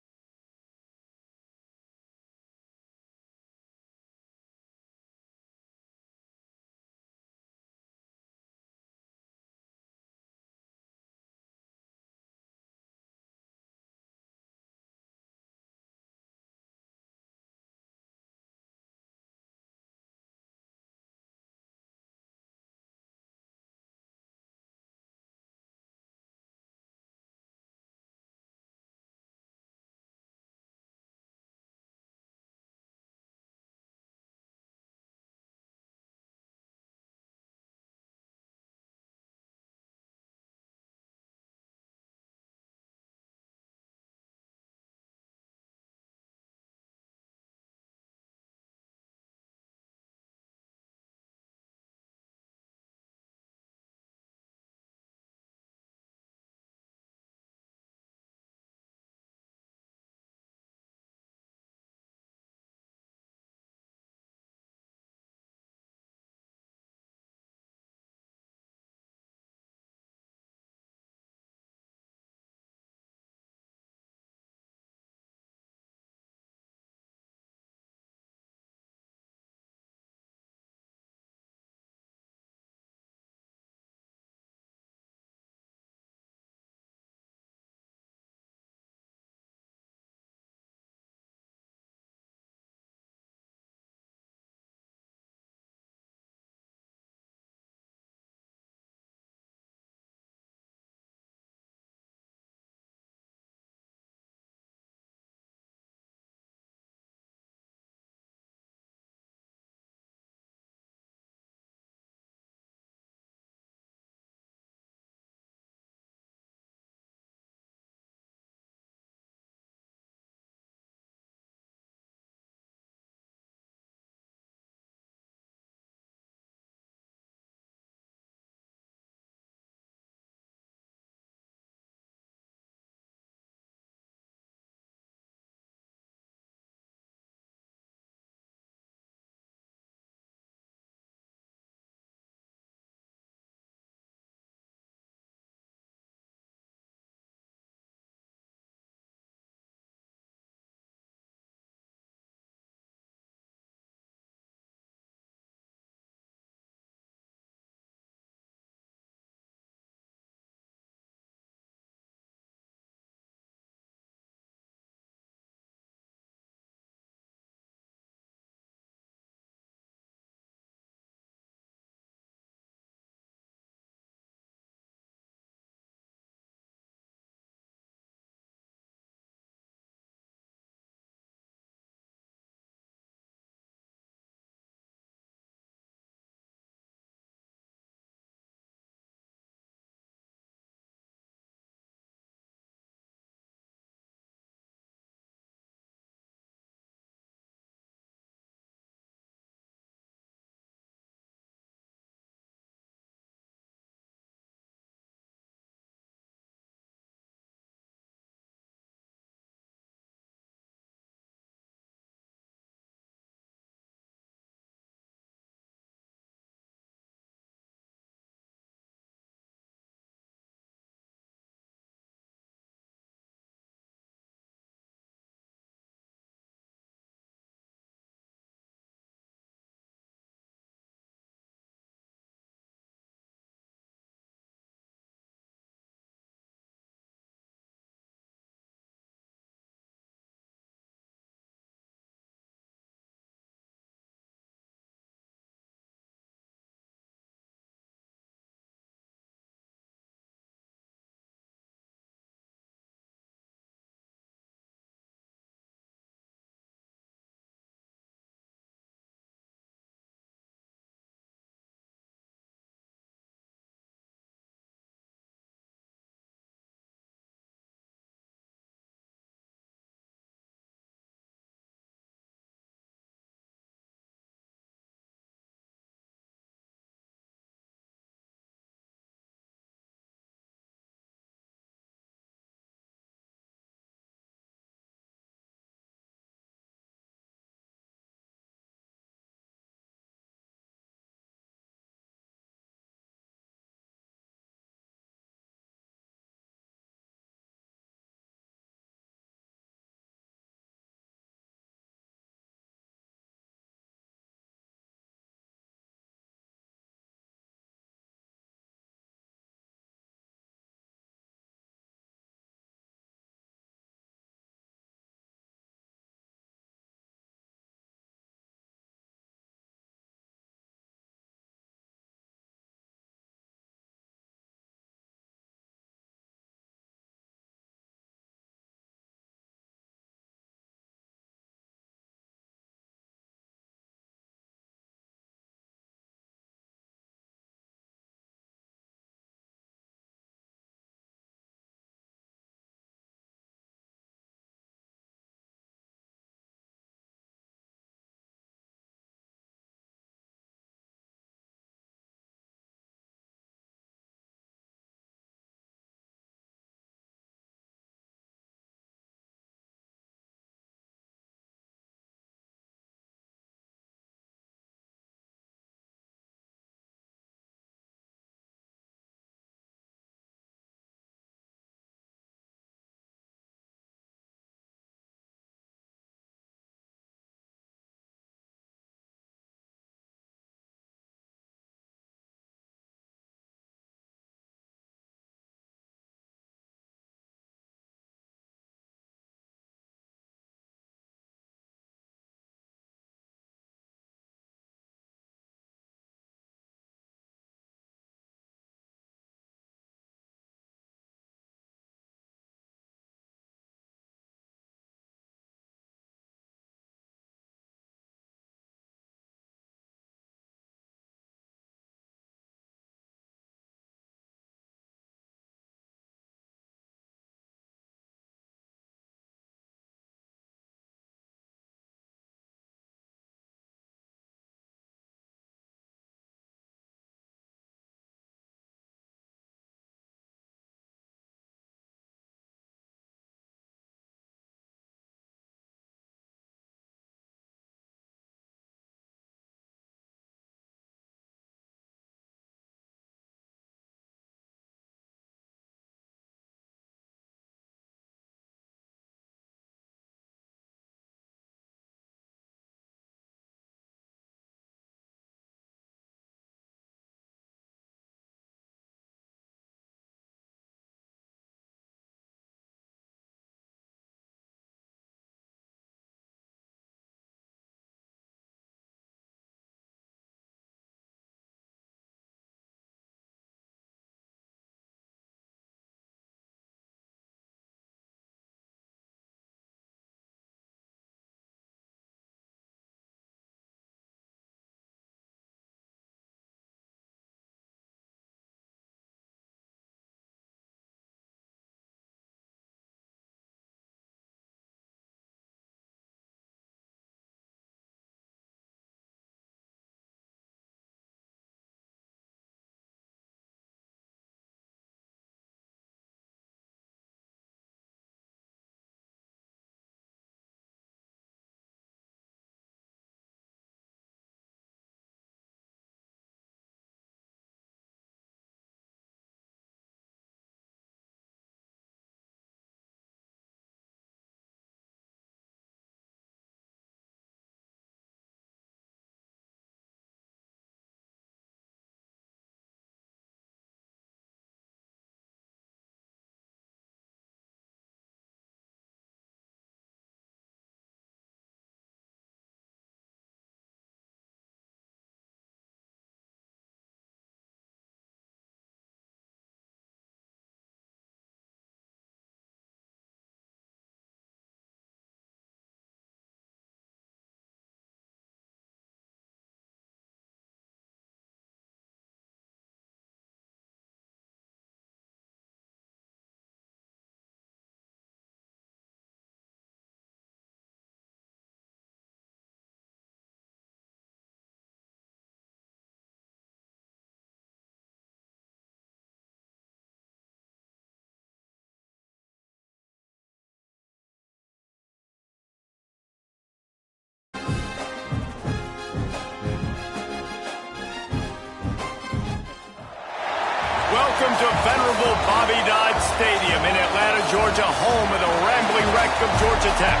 Georgia, home of the rambling wreck of Georgia Tech.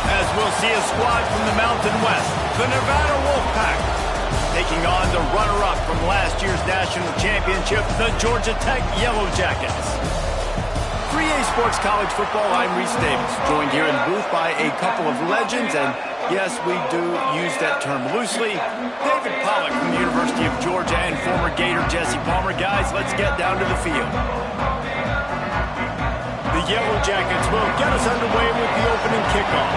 As we'll see a squad from the Mountain West, the Nevada Wolfpack, taking on the runner-up from last year's national championship, the Georgia Tech Yellow Jackets. 3A Sports College Football, I'm Reese Davis, joined here in the booth by a couple of legends, and yes, we do use that term loosely. David Pollack from the University of Georgia and former Gator Jesse Palmer. Guys, let's get down to the field. The Yellow Jackets will get us underway with the opening kickoff.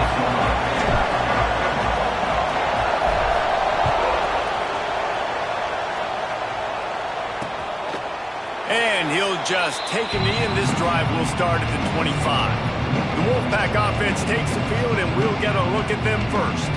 And he'll just take a knee, and this drive will start at the 25. The Wolfpack offense takes the field, and we'll get a look at them first.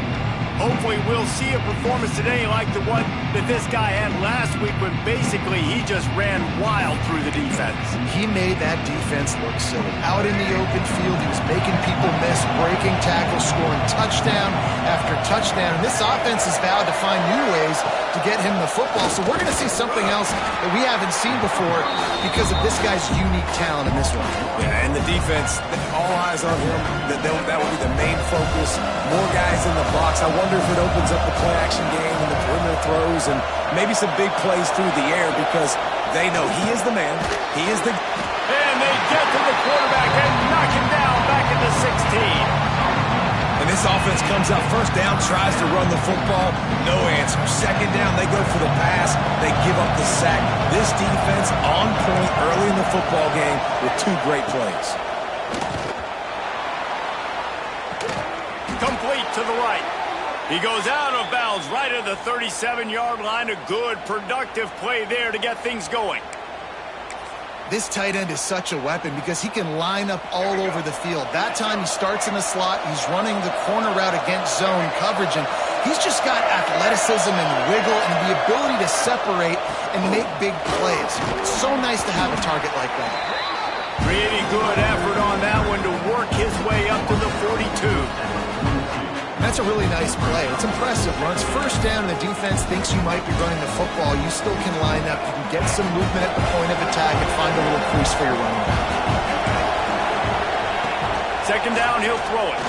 Hopefully we'll see a performance today like the one that this guy had last week when basically he just ran wild through the defense. He made that defense look silly. Out in the open field, he was making people miss, breaking tackles, scoring touchdown after touchdown. And this offense has vowed to find new ways to get him the football. So we're going to see something else that we haven't seen before because of this guy's unique talent in this one. Yeah, and the defense, all eyes on him. That will be the main focus. More guys in the box. I wonder if it opens up the play-action game and the perimeter throws and maybe some big plays through the air because they know he is the man. He is the... And they get to the quarterback and knock him down back at the 16. And this offense comes out first down, tries to run the football. No answer. Second down, they go for the pass. They give up the sack. This defense on point early in the football game with two great plays. Complete to the right. He goes out of bounds right at the 37-yard line. A good, productive play there to get things going. This tight end is such a weapon because he can line up all over the field. That time he starts in the slot. He's running the corner route against zone coverage, and he's just got athleticism and wiggle and the ability to separate and make big plays. It's so nice to have a target like that. Pretty good effort on that one to work his way up to the 42. That's a really nice play. It's impressive. When it's first down and the defense thinks you might be running the football, you still can line up. You can get some movement at the point of attack and find a little crease for your running back. Second down, he'll throw it.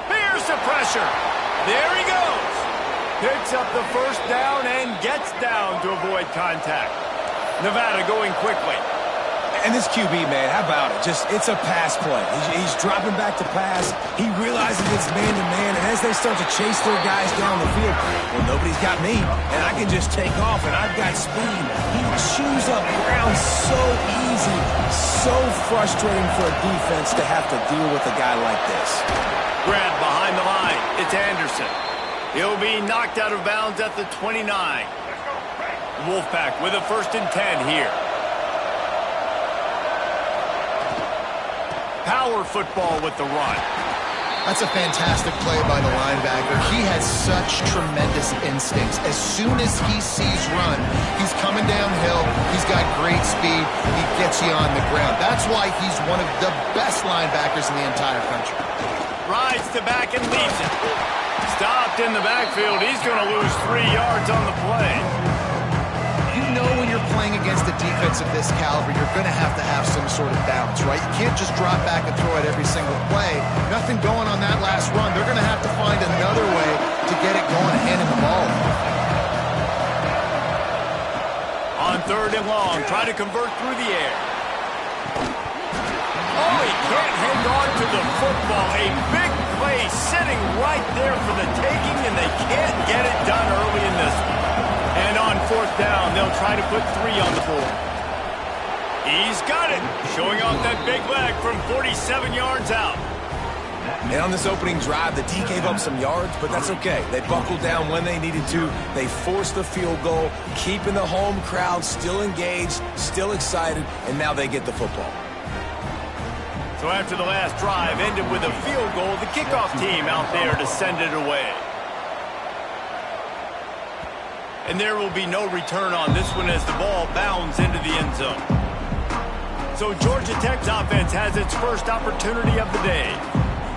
Here's the pressure. There he goes. Picks up the first down and gets down to avoid contact. Nevada going quickly. And this QB, man, how about it? It's a pass play. He's dropping back to pass. He realizes it's man-to-man, and as they start to chase their guys down the field, well, nobody's got me, and I can just take off, and I've got speed. He chews up ground so easy, so frustrating for a defense to have to deal with a guy like this. Grab behind the line. It's Anderson. He'll be knocked out of bounds at the 29. Wolfpack with a 1st and 10 here. Power football with the run. That's a fantastic play by the linebacker. He has such tremendous instincts. As soon as he sees run, he's coming downhill. He's got great speed. He gets you on the ground. That's why he's one of the best linebackers in the entire country. Rides to back and leaves it. Stopped in the backfield. He's going to lose 3 yards on the play. You know when you're playing against a defense of this caliber, you're going to have some sort of balance, right? You can't just drop back and throw it every single play. Nothing going on that last run. They're going to have to find another way to get it going and handing the ball. On 3rd and long, try to convert through the air. Oh, he can't hang on to the football. A big play sitting right there for the taking, and they can't get it done early in this one. And on 4th down, they'll try to put 3 on the board. He's got it, showing off that big leg from 47 yards out. And on this opening drive, the D gave up some yards, but that's okay. They buckled down when they needed to. They forced the field goal, keeping the home crowd still engaged, still excited, and now they get the football. So after the last drive ended with a field goal, the kickoff team out there to send it away. And there will be no return on this one as the ball bounds into the end zone. So Georgia Tech's offense has its first opportunity of the day.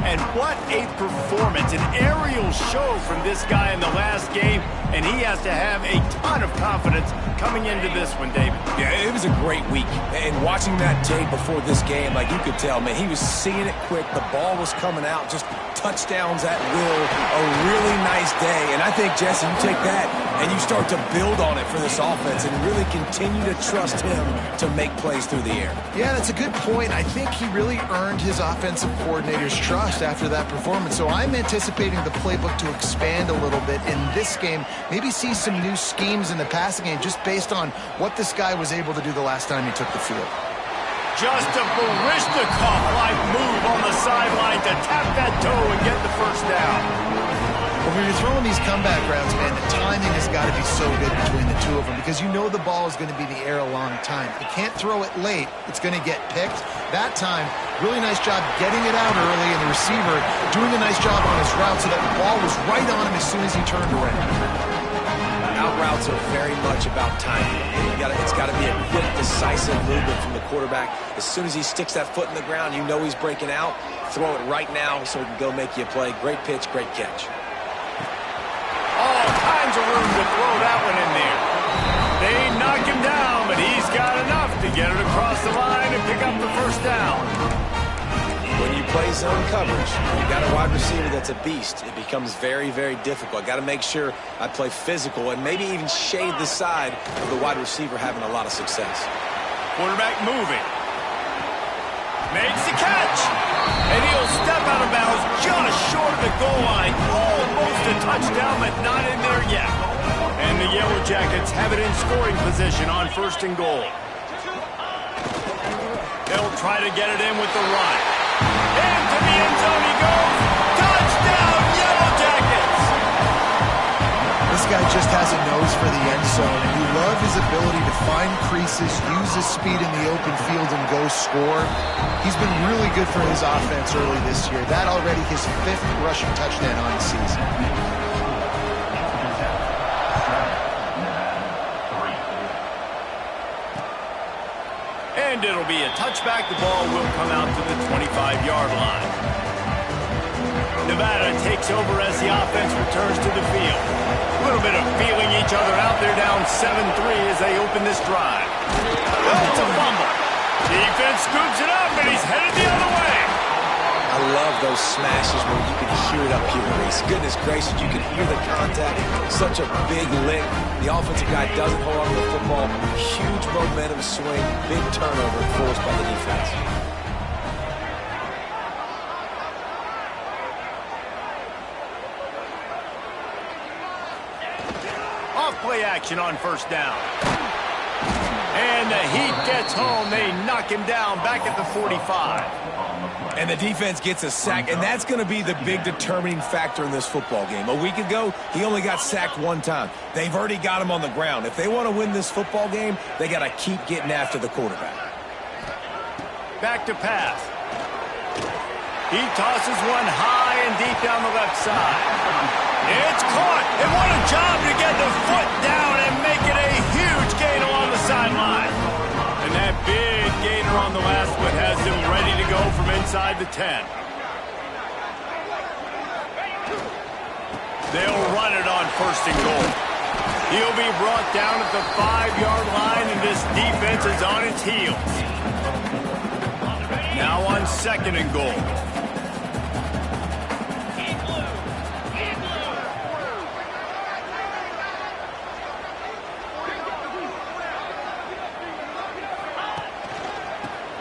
And And what a performance, an aerial show from this guy in the last game, and he has to have a ton of confidence coming into this one, David. Yeah, it was a great week. And watching that tape before this game, like you could tell, man, he was seeing it quick. The ball was coming out, just touchdowns at will. A really nice day. And I think, Jesse, you take that and you start to build on it for this offense and really continue to trust him to make plays through the air. Yeah, that's a good point. I think he really earned his offensive coordinator's trust after that performance. So I'm anticipating the playbook to expand a little bit in this game. Maybe see some new schemes in the passing game just based on what this guy was able to do the last time he took the field. Just a Baryshnikov-like move on the sideline to tap that toe and get the first down. When you're throwing these comeback routes, man, the timing has got to be so good between the two of them because you know the ball is going to be in the air a long time. You can't throw it late. It's going to get picked. That time, really nice job getting it out early, and the receiver doing a nice job on his route so that the ball was right on him as soon as he turned around. Out routes are very much about timing. It's got to be a quick, decisive movement from the quarterback. As soon as he sticks that foot in the ground, you know he's breaking out. Throw it right now so he can go make you a play. Great pitch, great catch. All kinds of room to throw that one in there. They knock him down, but he's got enough to get it across the line and pick up the first down. When you play zone coverage, you got a wide receiver that's a beast. It becomes very, very difficult. I got to make sure I play physical and maybe even shade the side of the wide receiver having a lot of success. Quarterback moving. Makes the catch. And he'll step out of bounds just short of the goal line. Almost a touchdown, but not in there yet. And the Yellow Jackets have it in scoring position on 1st and goal. They'll try to get it in with the run. Into the end zone he goes. Touchdown, Yellow Jackets! This guy just has a nose for the end zone, and you love his ability to find creases, use his speed in the open field, and go score. He's been really good for his offense early this year. That already his 5th rushing touchdown on the season. And it'll be a touchback. The ball will come out to the 25-yard line. Nevada takes over as the offense returns to the field. A little bit of feeling each other out. They're down 7-3 as they open this drive. Oh, it's a fumble. Defense scoops it up, and he's headed the other way. I love those smashes where you can hear it up here, Reese. Goodness gracious, you can hear the contact. Such a big lick. The offensive guy doesn't hold on to the football. Huge momentum swing. Big turnover forced by the defense. Off-play action on 1st down. And the Heat gets home. They knock him down back at the 45. And the defense gets a sack, and that's going to be the big determining factor in this football game. A week ago, he only got sacked 1 time. They've already got him on the ground. If they want to win this football game, they got to keep getting after the quarterback. Back to pass. He tosses one high and deep down the left side. It's caught, and what a job to get the foot down and make it a huge gain along the sideline. And that big gainer on the last one has him ready to go from inside the 10. They'll run it on 1st and goal. He'll be brought down at the 5-yard line, and this defense is on its heels. Now on 2nd and goal.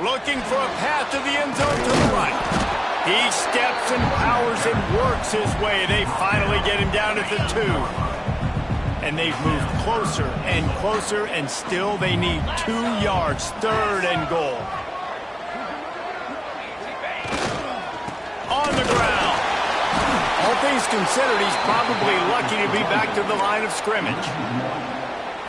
Looking for a path to the end zone to the right. He steps and powers and works his way. They finally get him down at the 2. And they've moved closer and closer, and still they need 2 yards. 3rd and goal. On the ground. All things considered, he's probably lucky to be back to the line of scrimmage.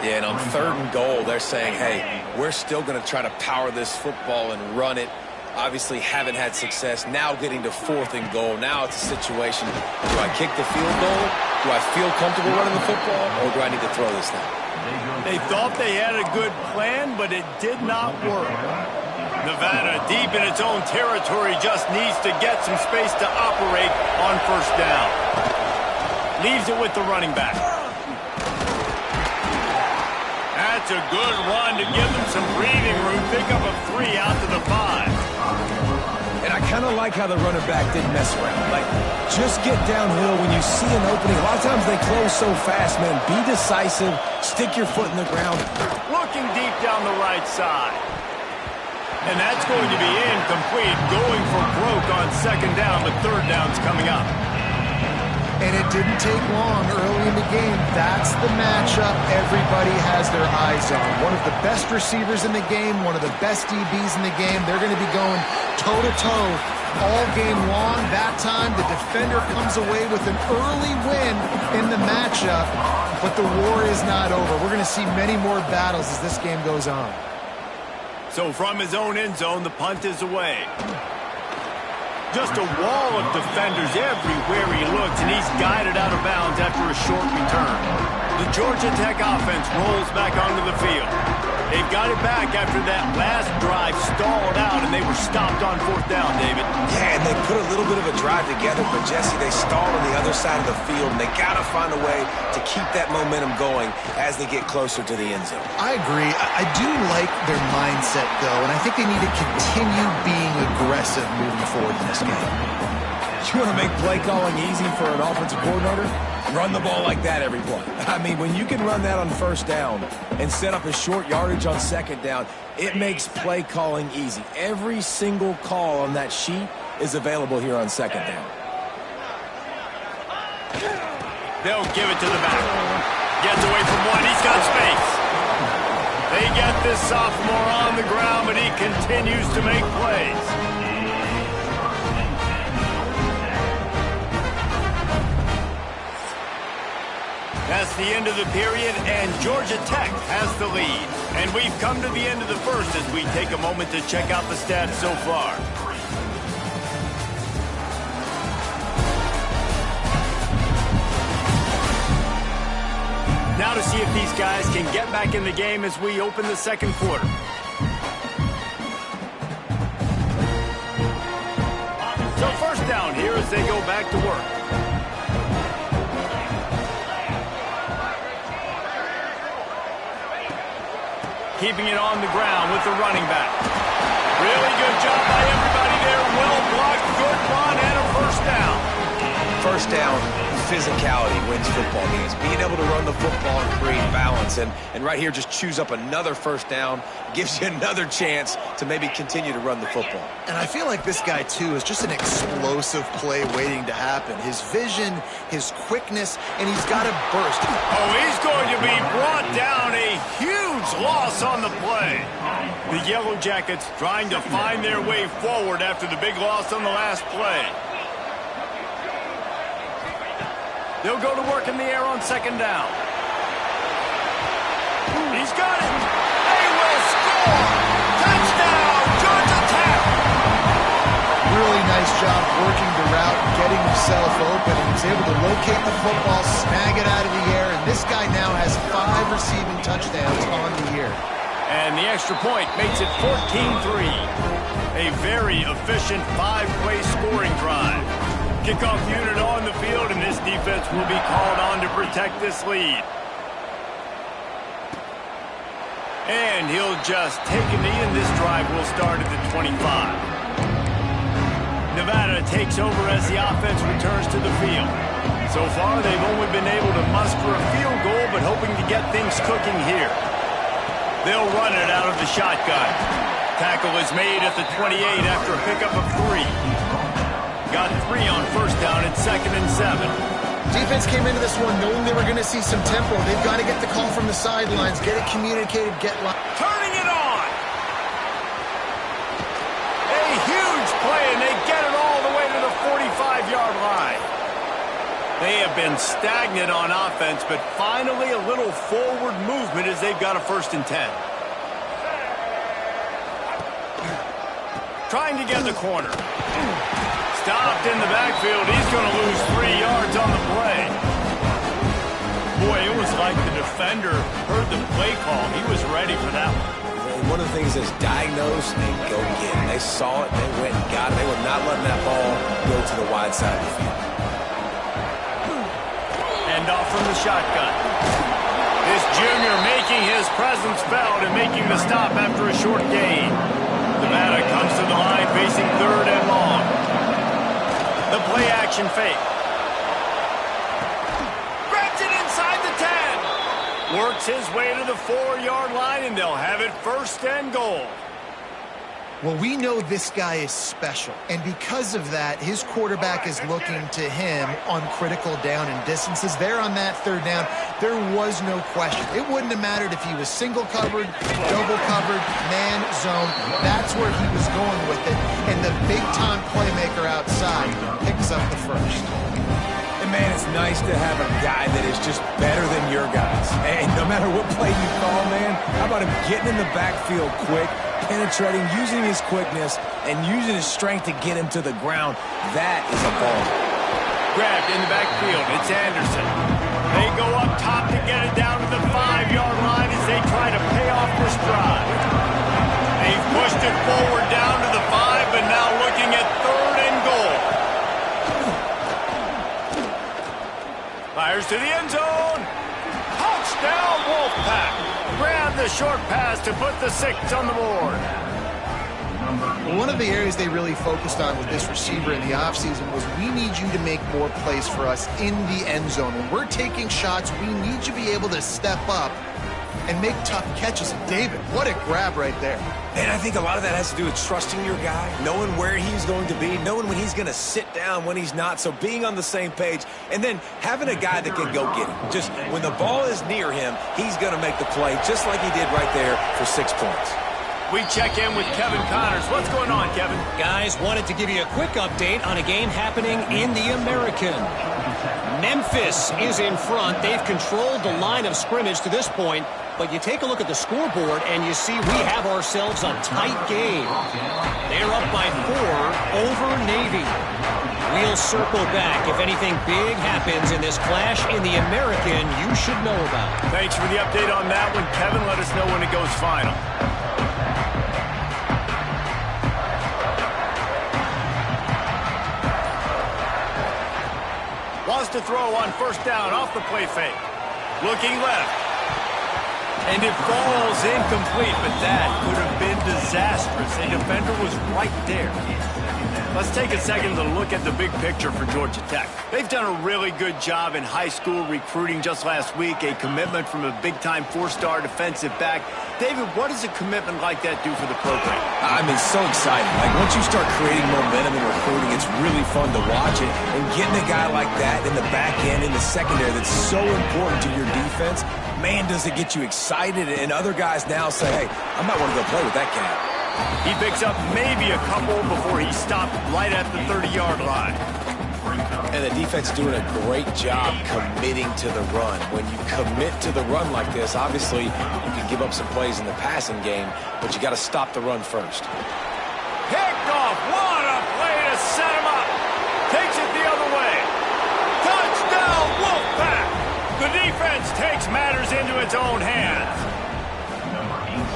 Yeah, and on 3rd and goal, they're saying, hey, we're still going to try to power this football and run it. Obviously haven't had success. Now getting to 4th and goal. Now it's a situation. Do I kick the field goal? Do I feel comfortable running the football? Or do I need to throw this thing? They thought they had a good plan, but it did not work. Nevada, deep in its own territory, just needs to get some space to operate on first down. Leaves it with the running back. That's a good run to give them some breathing room. Pick up a 3 out to the 5. And I kind of like how the running back didn't mess around. Like, just get downhill when you see an opening. A lot of times they close so fast, man. Be decisive. Stick your foot in the ground. Looking deep down the right side. And that's going to be incomplete. Going for broke on second down, but third down's coming up. And it didn't take long early in the game. That's the matchup everybody has their eyes on. One of the best receivers in the game, one of the best DBs in the game. They're going to be going toe-to-toe all game long. That time, the defender comes away with an early win in the matchup, but the war is not over. We're going to see many more battles as this game goes on. So from his own end zone, the punt is away. Just a wall of defenders everywhere he looks, and he's guided out of bounds after a short return. The Georgia Tech offense rolls back onto the field. They've got it back after that last drive stalled out, and they were stopped on fourth down, David. Yeah, and they put a little bit of a drive together, but, Jesse, they stalled on the other side of the field, and they got to find a way to keep that momentum going as they get closer to the end zone. I agree. I do like their mindset, though, and I think they need to continue being aggressive moving forward in this game. You want to make play calling easy for an offensive coordinator? Run the ball like that every play. I mean, when you can run that on first down and set up a short yardage on second down, it makes play calling easy. Every single call on that sheet is available here on second down. They'll give it to the back. Gets away from one. He's got space. They get this sophomore on the ground, but he continues to make plays. That's the end of the period, and Georgia Tech has the lead. And we've come to the end of the first as we take a moment to check out the stats so far. Now to see if these guys can get back in the game as we open the second quarter. So first down here as they go back to work. Keeping it on the ground with the running back. Really good job by everybody there. Well blocked, good run, and a first down. First down, physicality wins football games. Being able to run the football and create balance. And right here, just choose up another first down. Gives you another chance to maybe continue to run the football. And I feel like this guy, too, is just an explosive play waiting to happen. His vision, his quickness, and he's got a burst. Oh, he's going to be brought down. A huge loss on the play. The Yellow Jackets trying to find their way forward after the big loss on the last play. They'll go to work in the air on second down. He's got it. They will score. Touchdown, Georgia Tech. Really nice job working the route, getting himself open. He was able to locate the football, snag it out of the air, and this guy now has 5 receiving touchdowns on the year. And the extra point makes it 14-3. A very efficient 5-play scoring drive. Kickoff unit on the field, and this defense will be called on to protect this lead. And he'll just take a knee, and this drive will start at the 25. Nevada takes over as the offense returns to the field. So far, they've only been able to muster a field goal, but hoping to get things cooking here. They'll run it out of the shotgun. Tackle is made at the 28 after a pickup of 3. Got 3 on first down at 2nd and 7. Defense came into this one knowing they were going to see some tempo. They've got to get the call from the sidelines, get it communicated, get live. Turning it on! A huge play, and they get it all the way to the 45-yard line. They have been stagnant on offense, but finally a little forward movement as they've got a 1st and 10. Trying to get the corner. Stopped in the backfield. He's going to lose 3 yards on the play. Boy, it was like the defender heard the play call. He was ready for that one. one of the things is diagnose and go get it. They saw it, they went and got it. They were not letting that ball go to the wide side of the field. And off from the shotgun. This junior making his presence felt and making the stop after a short gain. Nevada comes to the line facing third and long. The play action fake. Grabs it inside the 10. Works his way to the 4-yard line, and they'll have it first and goal. Well, we know this guy is special, and because of that, his quarterback is looking to him on critical down and distances. There on that third down, there was no question. It wouldn't have mattered if he was single covered, double covered, man, zone. That's where he was going with it, and the big-time playmaker outside picks up the first. And, man, it's nice to have a guy that is just better than your guys. And no matter what play you call, man, how about him getting in the backfield quick, penetrating, using his quickness, and using his strength to get him to the ground. That is a ball. Grabbed in the backfield. It's Anderson. They go up top to get it down to the 5-yard line as they try to pay off this drive. They've pushed it forward down to the 5, but now looking at third and goal. Fires to the end zone. Touchdown, Wolfpack. Grab the short pass to put the 6 on the board. One of the areas they really focused on with this receiver in the offseason was we need you to make more plays for us in the end zone. When we're taking shots, we need you to be able to step up and make tough catches. And David, what a grab right there. And I think a lot of that has to do with trusting your guy, knowing where he's going to be, knowing when he's going to sit down, when he's not, so being on the same page, and then having a guy that can go get him. Just when the ball is near him, he's going to make the play, just like he did right there for 6 points. We check in with Kevin Connors. What's going on, Kevin? Guys, wanted to give you a quick update on a game happening in the American. Memphis is in front. They've controlled the line of scrimmage to this point, but you take a look at the scoreboard and you see we have ourselves a tight game. They're up by 4 over Navy. We'll circle back. If anything big happens in this clash in the American, you should know about. Thanks for the update on that one, Kevin. Let us know when it goes final. Wants to throw on first down off the play fake. Looking left. And it falls incomplete, but that could have been disastrous. A defender was right there. Let's take a second to look at the big picture for Georgia Tech. They've done a really good job in high school recruiting just last week, a commitment from a big-time 4-star defensive back. David, what does a commitment like that do for the program? I mean, so exciting. Like, once you start creating momentum in recruiting, it's really fun to watch it. And getting a guy like that in the back end, in the secondary, that's so important to your defense, man, does it get you excited. And other guys now say, hey, I might want to go play with that cat. He picks up maybe a couple before he stopped right at the 30-yard line. And the defense doing a great job committing to the run. When you commit to the run like this, obviously you can give up some plays in the passing game, but you got to stop the run first. Picked off. What a play to set him up. Takes it the other way. Touchdown, Wolfpack. The defense takes matters into its own hands.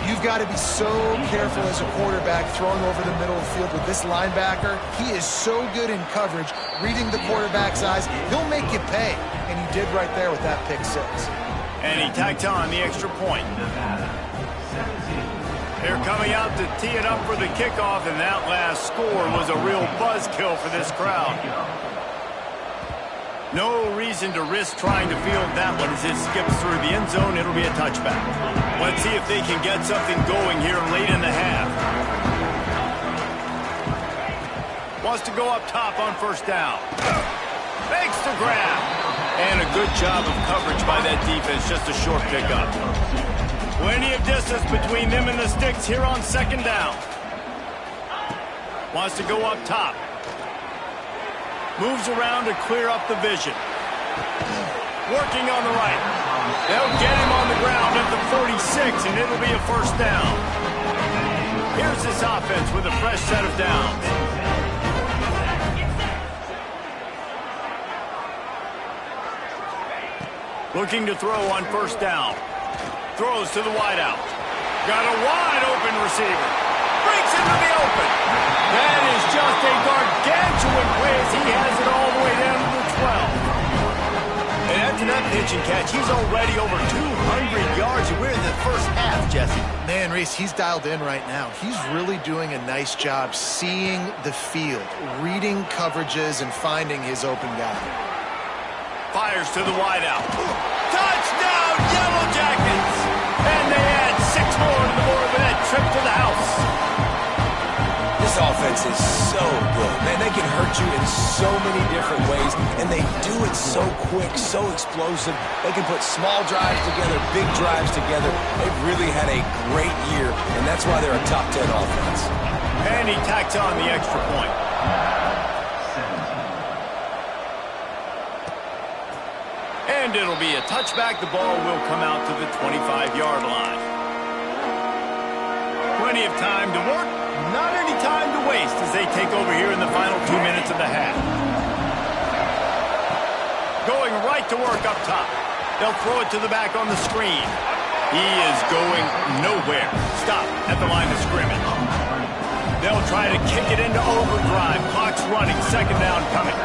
You've got to be so careful as a quarterback throwing over the middle of the field with this linebacker. He is so good in coverage, reading the quarterback's eyes. He'll make you pay, and he did right there with that pick 6. And he tacked on the extra point. They're coming out to tee it up for the kickoff, and that last score was a real buzzkill for this crowd. No reason to risk trying to field that one as it skips through the end zone. It'll be a touchback. Let's see if they can get something going here late in the half. Wants to go up top on first down. Makes the grab. And a good job of coverage by that defense. Just a short pickup. Plenty of distance between them and the sticks here on second down. Wants to go up top. Moves around to clear up the vision. Working on the right. They'll get him on the ground at the 46, and it'll be a first down. Here's this offense with a fresh set of downs. Looking to throw on first down. Throws to the wideout. got a wide open receiver. Breaks into the open. That is just a gargantuan play as he has it all the way down to the 12. And after that pitch and catch, he's already over 200 yards. We're in the first half, Jesse. Man, Reese, he's dialed in right now. He's really doing a nice job seeing the field, reading coverages, and finding his open guy. Fires to the wideout. Touchdown, Yellow Jackets! And they add 6 more to the board with that trip to the house. This offense is so good. Man, they can hurt you in so many different ways, and they do it so quick, so explosive. They can put small drives together, big drives together. They've really had a great year, and that's why they're a top 10 offense. And he tacks on the extra point. And it'll be a touchback. The ball will come out to the 25-yard line. Plenty of time to work. Not any time to waste as they take over here in the final 2 minutes of the half. Going right to work up top. They'll throw it to the back on the screen. He is going nowhere. Stop at the line of scrimmage. They'll try to kick it into overdrive. Clock's running. Second down coming.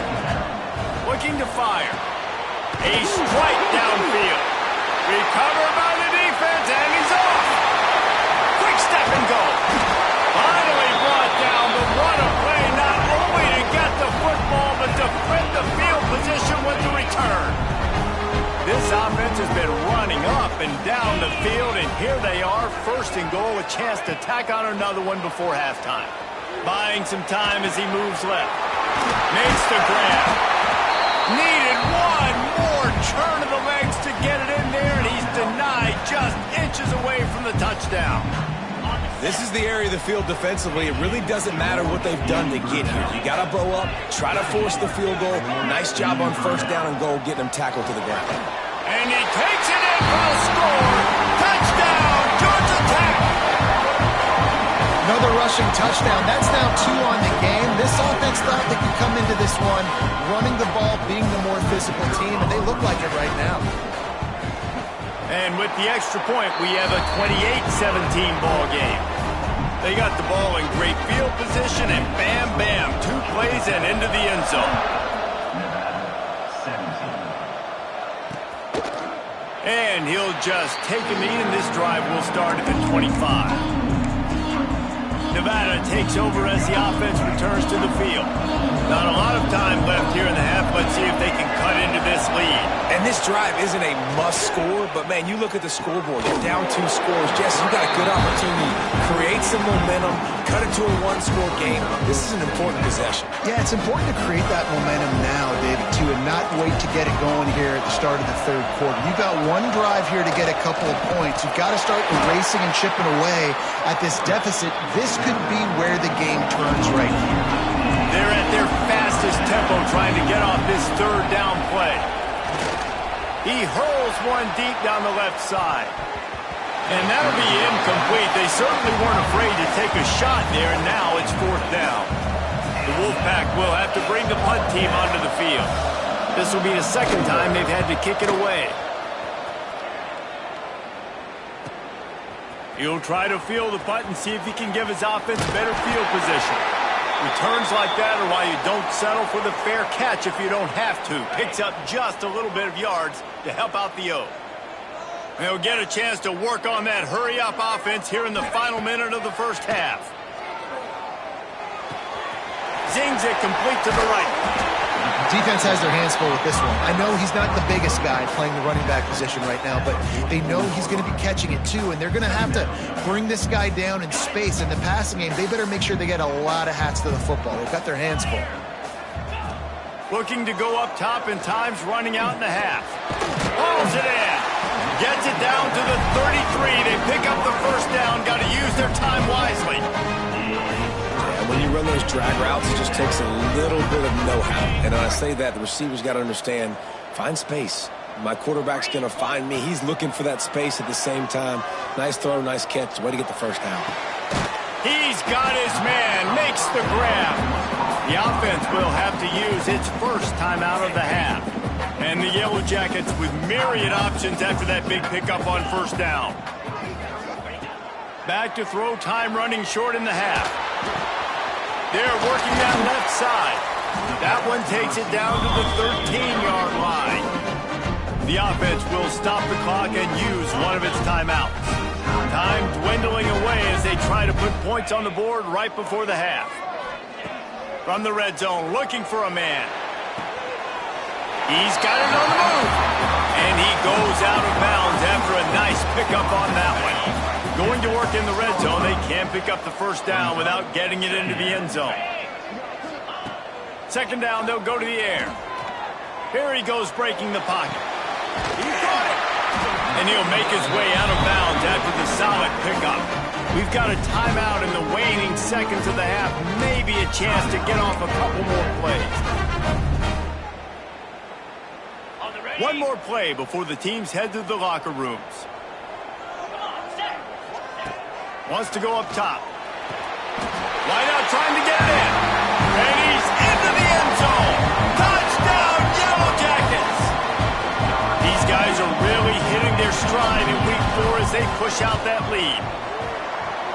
Looking to fire. A strike downfield. Recovered by the defense, and he's off. Quick step and go. Finally brought down, but what a play, not only to get the football, but to flip the field position with the return. This offense has been running up and down the field, and here they are, first and goal, a chance to tack on another one before halftime. Buying some time as he moves left. Makes the grab. Needed one more turn of the legs to get it in there, and he's denied just inches away from the touchdown. This is the area of the field defensively. It really doesn't matter what they've done to get here. You got to blow up, try to force the field goal. Nice job on first down and goal, getting them tackled to the ground. And he takes it in for a score. Touchdown, Georgia Tech. Another rushing touchdown. That's now 2 on the game. This offense thought they could come into this one running the ball, being the more physical team, and they look like it right now. And with the extra point, we have a 28-17 ball game. They got the ball in great field position, and bam, bam, 2 plays and into the end zone. And he'll just take a knee, and this drive will start at the 25. Nevada takes over as the offense returns to the field. Not a lot of time left here in the half. Let's see if they can cut into this lead. And this drive isn't a must score, but man, you look at the scoreboard, you're down 2 scores. Jesse, you got a good opportunity. Create some momentum, cut it to a 1-score game. This is an important possession. Yeah, it's important to create that momentum now, David, too, and not wait to get it going here at the start of the 3rd quarter. You've got 1 drive here to get a couple of points. You've got to start erasing and chipping away at this deficit. This could be where the game turns right here. They're at their fastest tempo trying to get off this 3rd down play. He hurls one deep down the left side. And that'll be incomplete. They certainly weren't afraid to take a shot there, and now it's 4th down. The Wolfpack will have to bring the punt team onto the field. This will be the 2nd time they've had to kick it away. He'll try to field the punt and see if he can give his offense better field position. Returns like that are why you don't settle for the fair catch if you don't have to. Picks up just a little bit of yards to help out the O. They'll get a chance to work on that hurry-up offense here in the final minute of the first half. Zings it complete to the right. Defense has their hands full with this one. I know he's not the biggest guy playing the running back position right now, but they know he's going to be catching it too, and they're going to have to bring this guy down in space. In the passing game, they better make sure they get a lot of hats to the football. They've got their hands full. Looking to go up top, and time's running out in the half. Hauls it in. Gets it down to the 33. They pick up the first down. Got to use their time wisely. When you run those drag routes, it just takes a little bit of know-how. And when I say that, the receiver's got to understand, find space. My quarterback's going to find me. He's looking for that space at the same time. Nice throw, nice catch. Way to get the first down. He's got his man. Makes the grab. The offense will have to use its first time out of the half. And the Yellow Jackets with myriad options after that big pickup on first down. Back to throw, time running short in the half. They're working that left side. That one takes it down to the 13-yard line. The offense will stop the clock and use one of its timeouts. Time dwindling away as they try to put points on the board right before the half. From the red zone, looking for a man. He's got it on the move. And he goes out of bounds after a nice pickup on that one. Going to work in the red zone, they can't pick up the first down without getting it into the end zone. Second down, they'll go to the air. Here he goes breaking the pocket. He got it! And he'll make his way out of bounds after the solid pickup. We've got a timeout in the waning seconds of the half. Maybe a chance to get off a couple more plays. One more play before the teams head to the locker rooms. Wants to go up top. Wide out trying to get it in. And he's into the end zone. Touchdown, Yellow Jackets! These guys are really hitting their stride in week 4 as they push out that lead.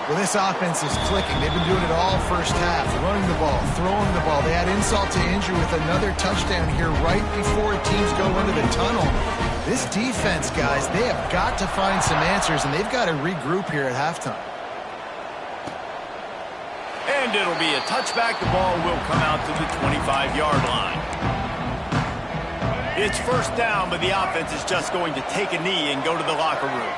Well, this offense is clicking. They've been doing it all first half. Running the ball, throwing the ball. They had insult to injury with another touchdown here right before teams go into the tunnel. This defense, guys, they have got to find some answers, and they've got to regroup here at halftime. And it'll be a touchback. The ball will come out to the 25-yard line. It's first down, but the offense is just going to take a knee and go to the locker room.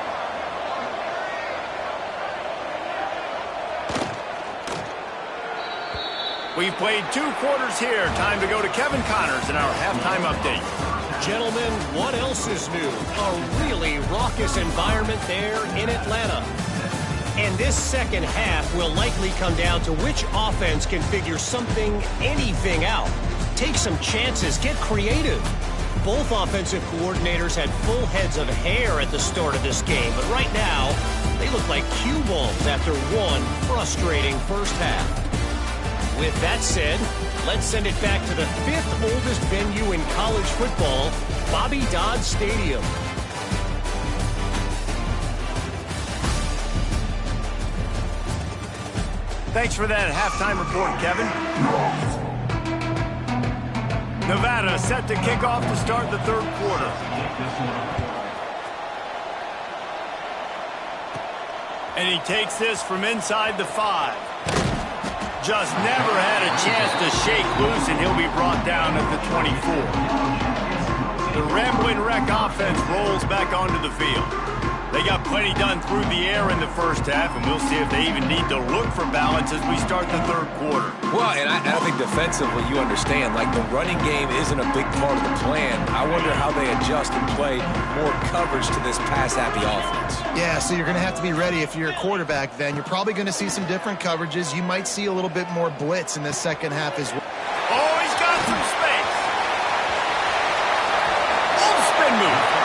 We've played 2 quarters here. Time to go to Kevin Connors in our halftime update. Gentlemen, what else is new? A really raucous environment there in Atlanta. And this second half will likely come down to which offense can figure something, anything out. Take some chances, get creative. Both offensive coordinators had full heads of hair at the start of this game, but right now, they look like cue balls after one frustrating first half. With that said, let's send it back to the 5th oldest venue in college football, Bobby Dodd Stadium. Thanks for that halftime report, Kevin. Nevada set to kick off to start the 3rd quarter. And he takes this from inside the 5. Just never had a chance to shake loose, and he'll be brought down at the 24. The Ramblin' Wreck offense rolls back onto the field. They got plenty done through the air in the first half, and we'll see if they even need to look for balance as we start the 3rd quarter. Well, and I think defensively, you understand, like the running game isn't a big part of the plan. I wonder how they adjust and play more coverage to this pass-happy offense. Yeah, so you're going to have to be ready if you're a quarterback then. You're probably going to see some different coverages. You might see a little bit more blitz in the second half as well. Oh, he's got some space. Oh, spin move.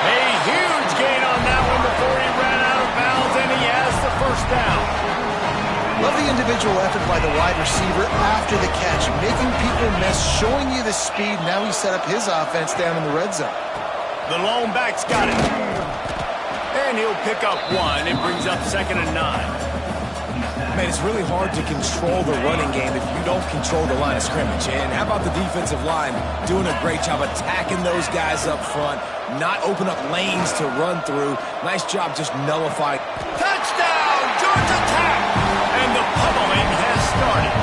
A huge gain on that one before he ran out of bounds, and he has the first down. Love the individual effort by the wide receiver after the catch, making people miss, showing you the speed. Now he set up his offense down in the red zone. The lone back's got it. And he'll pick up 1. It brings up 2nd and 9. Man, it's really hard to control the running game if you don't control the line of scrimmage. And how about the defensive line doing a great job attacking those guys up front, not open up lanes to run through. Nice job just nullifying. Touchdown, Georgia Tech! And the pummeling has started.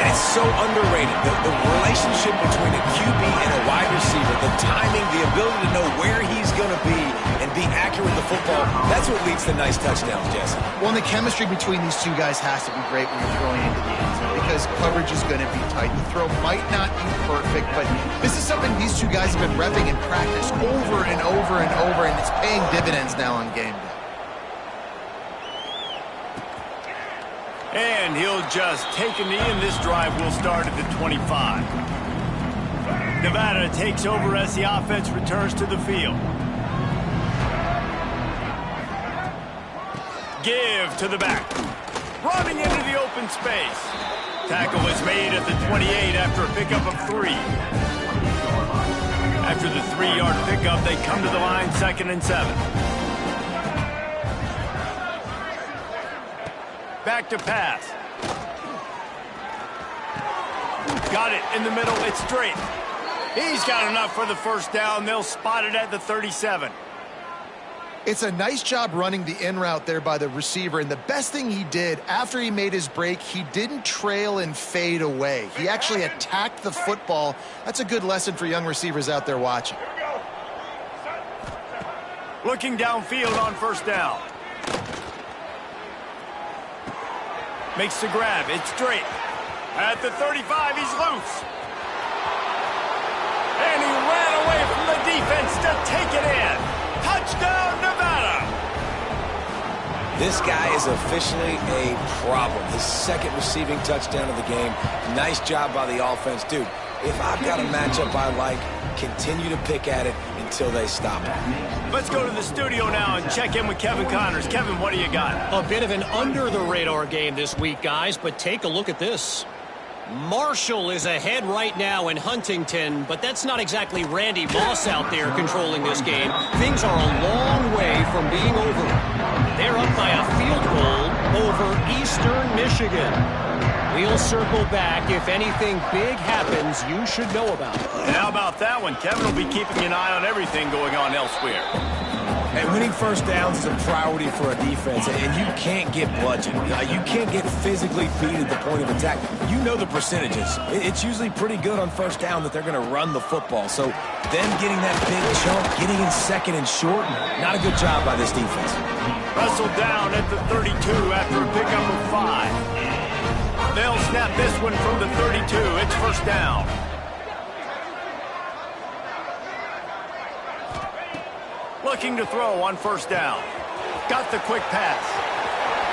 And it's so underrated. The relationship between a QB and a wide receiver, the timing, the ability to know where he's going to be and be accurate with the football, that's what leads to nice touchdowns, Jesse. Well, and the chemistry between these two guys has to be great when you're throwing into the end zone because coverage is going to be tight. The throw might not be perfect, but this is something these two guys have been repping in practice over and over and over, and it's paying dividends now on game day. And he'll just take a knee, and this drive will start at the 25. Nevada takes over as the offense returns to the field. Give to the back. Running into the open space. Tackle is made at the 28 after a pickup of 3. After the 3-yard pickup, they come to the line 2nd and 7. Back to pass. Got it in the middle. It's straight. He's got enough for the first down. They'll spot it at the 37. It's a nice job running the in route there by the receiver, and the best thing he did after he made his break, he didn't trail and fade away. He actually attacked the football. That's a good lesson for young receivers out there watching. Looking downfield on first down. Makes the grab. It's straight. At the 35, he's loose. And he ran away from the defense to take it in. Touchdown, Nevada. This guy is officially a problem. His second receiving touchdown of the game. Nice job by the offense. Dude, if I've got a matchup I like, continue to pick at it until they stop it. Let's go to the studio now and check in with Kevin Connors. Kevin, what do you got? A bit of an under-the-radar game this week, guys, but take a look at this. Marshall is ahead right now in Huntington, but that's not exactly Randy Moss out there controlling this game. Things are a long way from being over. They're up by a field goal over Eastern Michigan. We'll circle back. If anything big happens, you should know about it. How about that one? Kevin will be keeping an eye on everything going on elsewhere. And winning first downs is a priority for a defense, and you can't get bludgeoned. You can't get physically beat at the point of attack. You know the percentages. It's usually pretty good on first down that they're going to run the football. So them getting that big chunk, getting in second and short, not a good job by this defense. Wrestled down at the 32 after a pickup of 5. They'll snap this one from the 32. It's first down. Looking to throw on first down. Got the quick pass.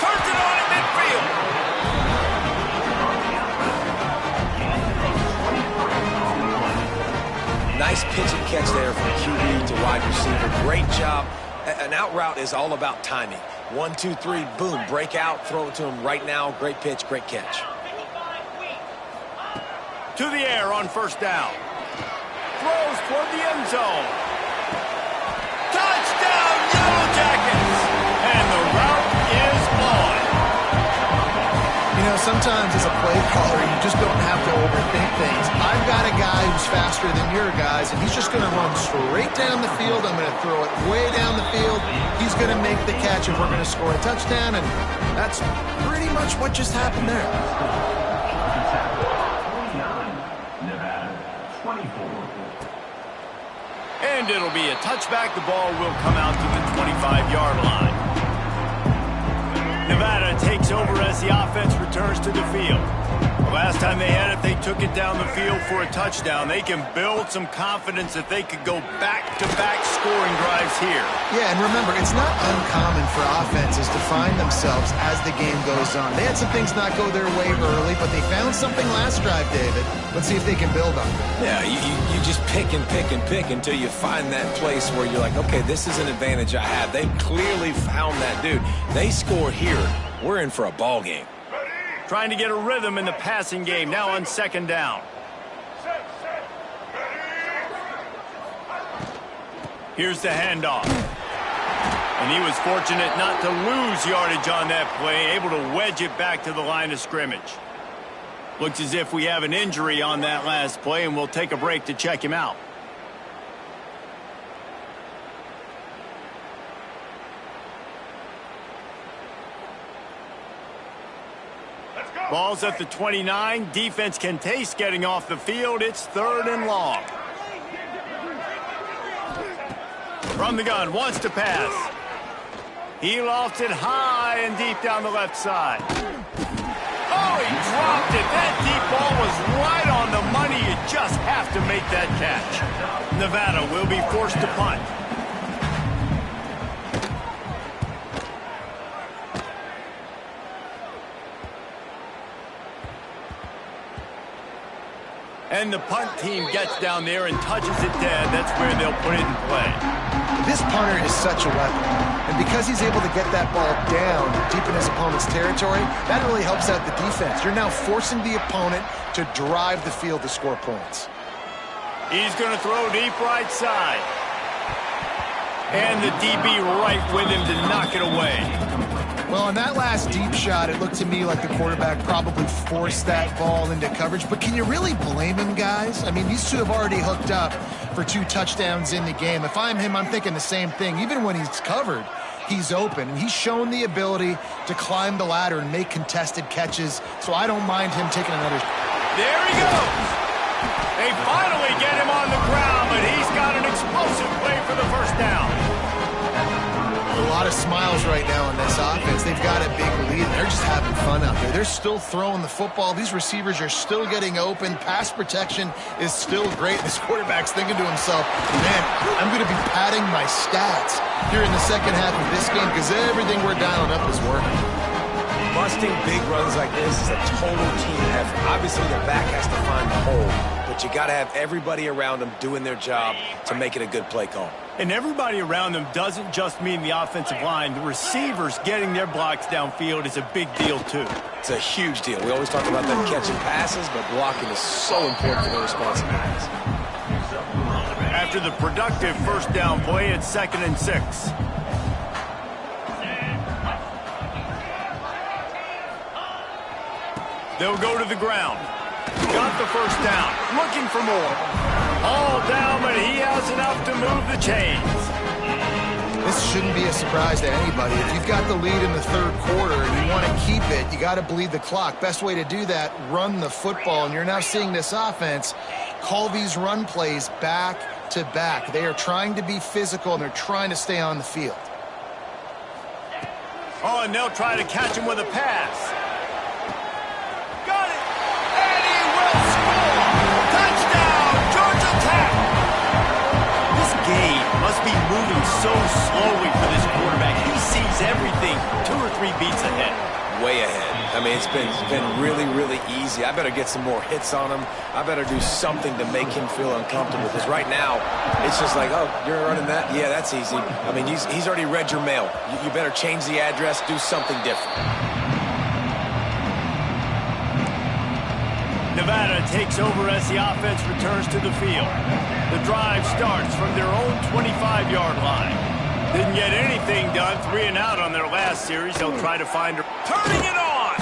Turns it on at midfield. Nice pitch and catch there from QB to wide receiver. Great job. An out route is all about timing. 1, 2, 3, boom, break out, throw it to him right now. Great pitch, great catch. To the air on first down. Throws toward the end zone. Touchdown, Yellow Jackets! And the route is on. You know, sometimes as a play caller, you just don't have to overthink things. I've got a guy who's faster than your guys, and he's just going to run straight down the field. I'm going to throw it way down the field. He's going to make the catch, and we're going to score a touchdown, and that's pretty much what just happened there. And it'll be a touchback. The ball will come out to the 25-yard line. Nevada takes over as the offense returns to the field. The last time they had it, they took it down the field for a touchdown. They can build some confidence that they could go back-to-back scoring drives here. Yeah, and remember, it's not uncommon for offenses to find themselves as the game goes on. They had some things not go their way early, but they found something last drive, David. Let's see if they can build on it. Yeah, you just pick and pick and pick until you find that place where you're like, okay, this is an advantage I have. They clearly found that, dude. They score here. We're in for a ball game. Trying to get a rhythm in the passing game, now on second down. Here's the handoff. And he was fortunate not to lose yardage on that play, able to wedge it back to the line of scrimmage. Looks as if we have an injury on that last play, and we'll take a break to check him out. Ball's at the 29. Defense can taste getting off the field. It's 3rd and long. From the gun, wants to pass. He lofts it high and deep down the left side. Oh, he dropped it. That deep ball was right on the money. You just have to make that catch. Nevada will be forced to punt. And the punt team gets down there and touches it dead. That's where they'll put it in play. This punter is such a weapon. And because he's able to get that ball down deep in his opponent's territory, that really helps out the defense. You're now forcing the opponent to drive the field to score points. He's going to throw deep right side. And the DB right with him to knock it away. Well, on that last deep shot, it looked to me like the quarterback probably forced that ball into coverage. But can you really blame him, guys? I mean, these two have already hooked up for 2 touchdowns in the game. If I'm him, I'm thinking the same thing. Even when he's covered, he's open. And he's shown the ability to climb the ladder and make contested catches. So I don't mind him taking another. There he goes. They finally get him on the ground, but he's got an explosive play for the first down. A lot of smiles right now on this offense. They've got a big lead, and they're just having fun out there. They're still throwing the football. These receivers are still getting open. Pass protection is still great. This quarterback's thinking to himself, man, I'm going to be padding my stats here in the second half of this game because everything we're dialing up is working. Busting big runs like this is a total team effort. Obviously, the back has to find the hole, but you got to have everybody around them doing their job to make it a good play call. And everybody around them doesn't just mean the offensive line. The receivers getting their blocks downfield is a big deal, too. It's a huge deal. We always talk about them catching passes, but blocking is so important for their responsibilities. After the productive first down play, it's 2nd and 6. They'll go to the ground. Got the first down. Looking for more. All down, but he has enough to move the chains. This shouldn't be a surprise to anybody. If you've got the lead in the third quarter and you want to keep it, you got to bleed the clock. Best way to do that, run the football. And you're now seeing this offense call these run plays back to back. They are trying to be physical, and they're trying to stay on the field. Oh, and they'll try to catch him with a pass. Got it! And he will score! Touchdown, Georgia Tech! This game must be moving so slowly for this quarterback. He sees everything 2 or 3 beats ahead. Way ahead. I mean, it's been really, really easy. I better get some more hits on him. I better do something to make him feel uncomfortable, because right now, it's just like, oh, you're running that? Yeah, that's easy. I mean, he's already read your mail. You better change the address, do something different. Nevada takes over as the offense returns to the field. The drive starts from their own 25-yard line. Didn't get anything done, 3 and out on their last series. They'll try to find her. Turning it on!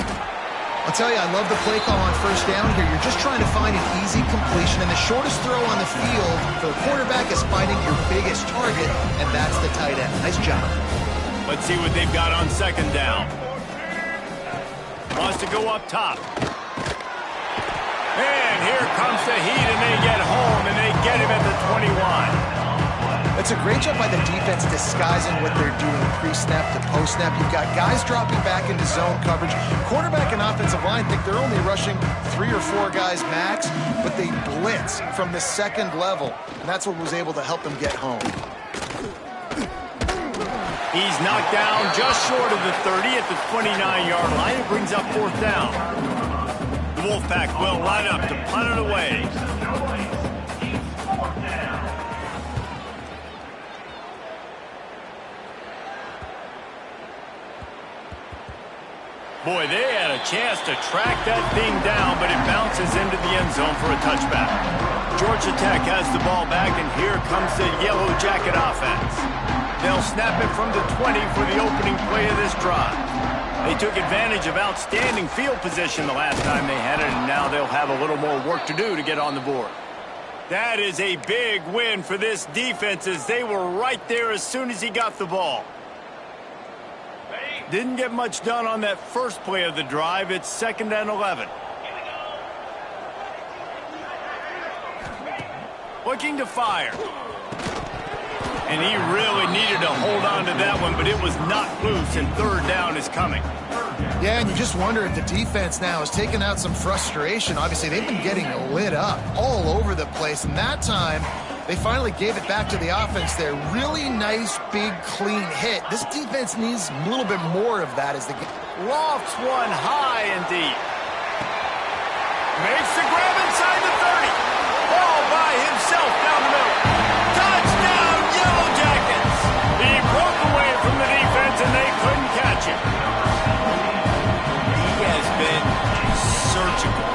I'll tell you, I love the play call on first down here. You're just trying to find an easy completion, and the shortest throw on the field for the quarterback is finding your biggest target, and that's the tight end. Nice job. Let's see what they've got on 2nd down. Wants to go up top. And here comes the heat, and they get home, and they get him at the 21. It's a great job by the defense disguising what they're doing pre-snap to post-snap. You've got guys dropping back into zone coverage. Quarterback and offensive line think they're only rushing 3 or 4 guys max, but they blitz from the second level, and that's what was able to help them get home. He's knocked down just short of the 30 at the 29-yard line. It brings up 4th down. The Wolfpack will line up to punt it away. Boy, they had a chance to track that thing down, but it bounces into the end zone for a touchback. Georgia Tech has the ball back, and here comes the Yellow Jacket offense. They'll snap it from the 20 for the opening play of this drive. They took advantage of outstanding field position the last time they had it, and now they'll have a little more work to do to get on the board. That is a big win for this defense, as they were right there as soon as he got the ball. Didn't get much done on that first play of the drive. It's 2nd and 11. Looking to fire. And he really needed to hold on to that one, but it was not loose, and 3rd down is coming. Yeah, and you just wonder if the defense now has taken out some frustration. Obviously, they've been getting lit up all over the place, and that time they finally gave it back to the offense there. Really nice, big, clean hit. This defense needs a little bit more of that as the game. Lofts one high and deep. Makes the grab inside the 30. Ball by himself down the middle. Touchdown, Yellow Jackets. He broke away from the defense, and they couldn't catch him. He has been surgical.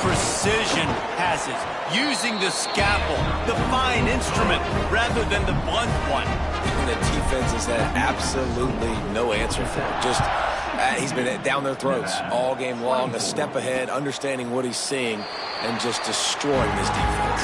Precision passes, using the scalpel, the fine instrument, rather than the blunt one. And the defense has had absolutely no answer for it. Just He's been down their throats all game long, a step ahead, understanding what he's seeing, and just destroying this defense.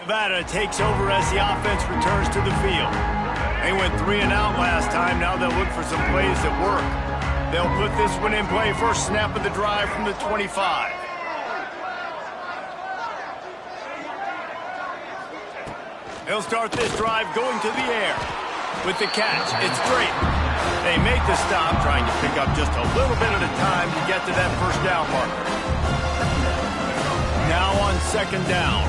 Nevada takes over as the offense returns to the field. They went 3 and out last time. Now they'll look for some plays that work. They'll put this one in play. First snap of the drive from the 25. They'll start this drive going to the air. With the catch, it's great. They make the stop, trying to pick up just a little bit at a time to get to that first down marker. Now on second down.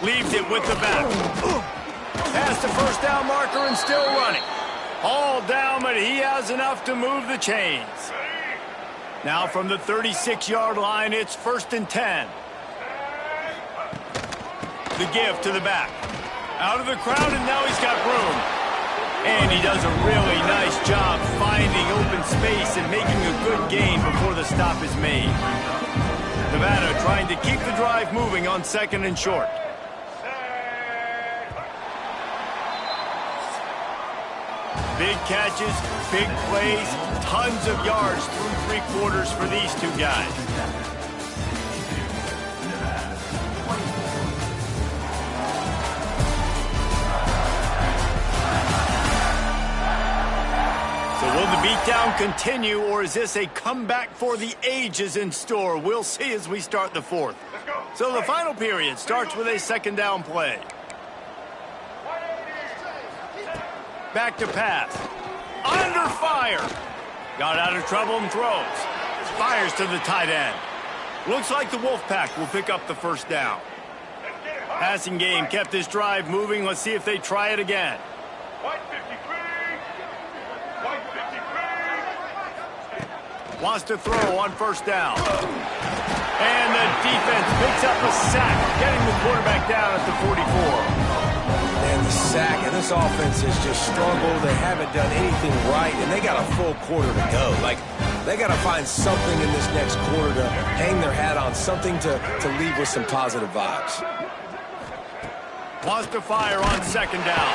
Leaves it with the back. Past the first down marker and still running. All down, but he has enough to move the chains. Now from the 36-yard line, it's 1st and 10. The give to the back. Out of the crowd, and now he's got room. And he does a really nice job finding open space and making a good gain before the stop is made. Nevada trying to keep the drive moving on 2nd and short. Big catches, big plays, tons of yards through 3 quarters for these two guys. So will the beatdown continue, or is this a comeback for the ages in store? We'll see as we start the 4th. So the final period starts with a 2nd down play. Back to pass. Under fire. Got out of trouble and throws. Fires to the tight end. Looks like the Wolfpack will pick up the first down. Passing game kept this drive moving. Let's see if they try it again. Wants to throw on 1st down. And the defense picks up a sack, getting the quarterback down at the 44. And the sack, and this offense has just struggled. They haven't done anything right, and they got a full quarter to go. Like, they got to find something in this next quarter to hang their hat on, something to leave with some positive vibes. Wants to fire on 2nd down.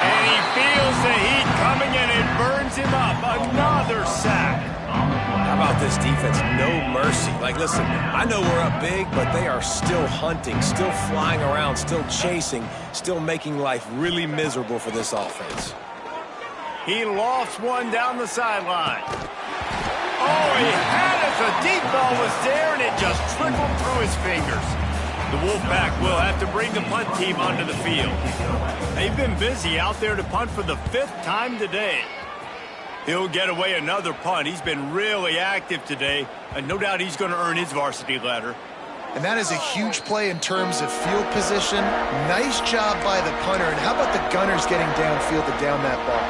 And he feels the heat coming, and it burns him up. Another sack. How about this defense? No mercy. Like, listen, I know we're up big, but they are still hunting, still flying around, still chasing, still making life really miserable for this offense. He lofts one down the sideline. Oh, he had it. The deep ball was there, and it just trickled through his fingers. The Wolfpack will have to bring the punt team onto the field. They've been busy out there to punt for the 5th time today. He'll get away another punt. He's been really active today, and no doubt he's going to earn his varsity letter. And that is a huge play in terms of field position. Nice job by the punter. And how about the Gunners getting downfield to down that ball?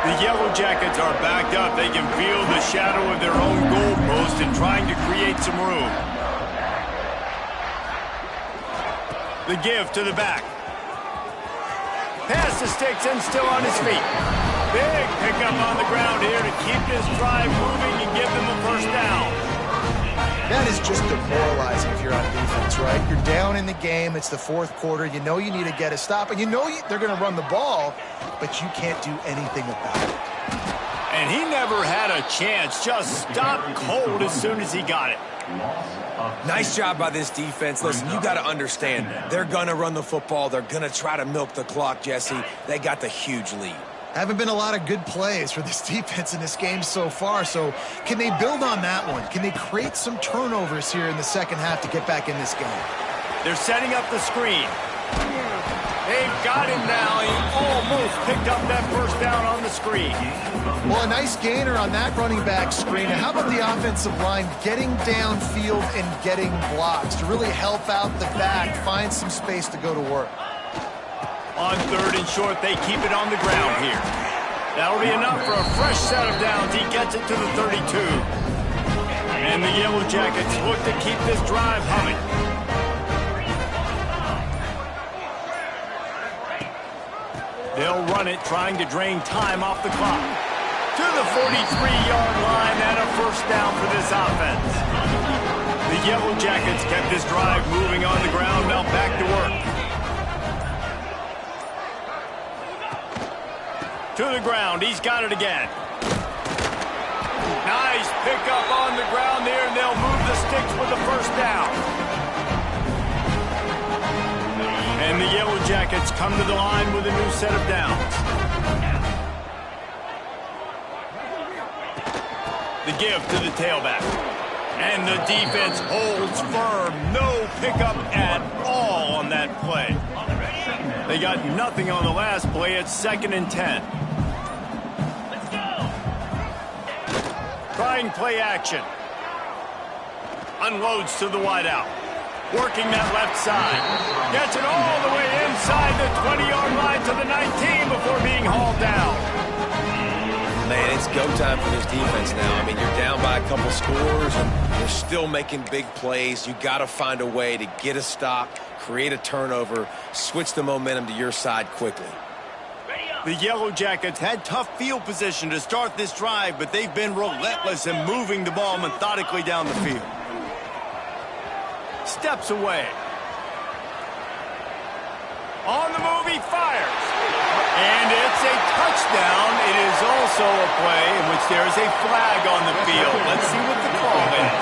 The Yellow Jackets are backed up. They can feel the shadow of their own goalpost and trying to create some room. The give to the back. Pass the sticks and still on his feet. Big pickup on the ground here to keep this drive moving and give them a first down. That is just demoralizing if you're on defense, right? You're down in the game. It's the 4th quarter. You know you need to get a stop, and you know they're going to run the ball, but you can't do anything about it. And he never had a chance. Just stopped cold as soon as he got it. Nice job by this defense. Listen, you got to understand, they're going to run the football. They're going to try to milk the clock, Jesse. They got the huge lead. Haven't been a lot of good plays for this defense in this game so far, so can they build on that one? Can they create some turnovers here in the 2nd half to get back in this game? They're setting up the screen. They've got him now. He almost picked up that first down on the screen. Well, a nice gainer on that running back screen. Now, how about the offensive line getting downfield and getting blocks to really help out the back, find some space to go to work? On 3rd and short, they keep it on the ground here. That'll be enough for a fresh set of downs. He gets it to the 32. And the Yellow Jackets look to keep this drive humming. They'll run it, trying to drain time off the clock. To the 43-yard line and a first down for this offense. The Yellow Jackets kept this drive moving on the ground. Now back to work. To the ground. He's got it again. Nice pickup on the ground there, and they'll move the sticks with the first down. And the Yellow Jackets come to the line with a new set of downs. The give to the tailback. And the defense holds firm. No pickup at all on that play. They got nothing on the last play. It's 2nd and 10. Trying play action. Unloads to the wideout. Working that left side. Gets it all the way inside the 20-yard line to the 19 before being hauled down. Man, it's go time for this defense now. I mean, you're down by a couple scores, and they're still making big plays. You got to find a way to get a stop, create a turnover, switch the momentum to your side quickly. The Yellow Jackets had tough field position to start this drive, but they've been relentless in moving the ball methodically down the field. Steps away. On the move, he fires. And it's a touchdown. It is also a play in which there is a flag on the field. Let's see what the call is.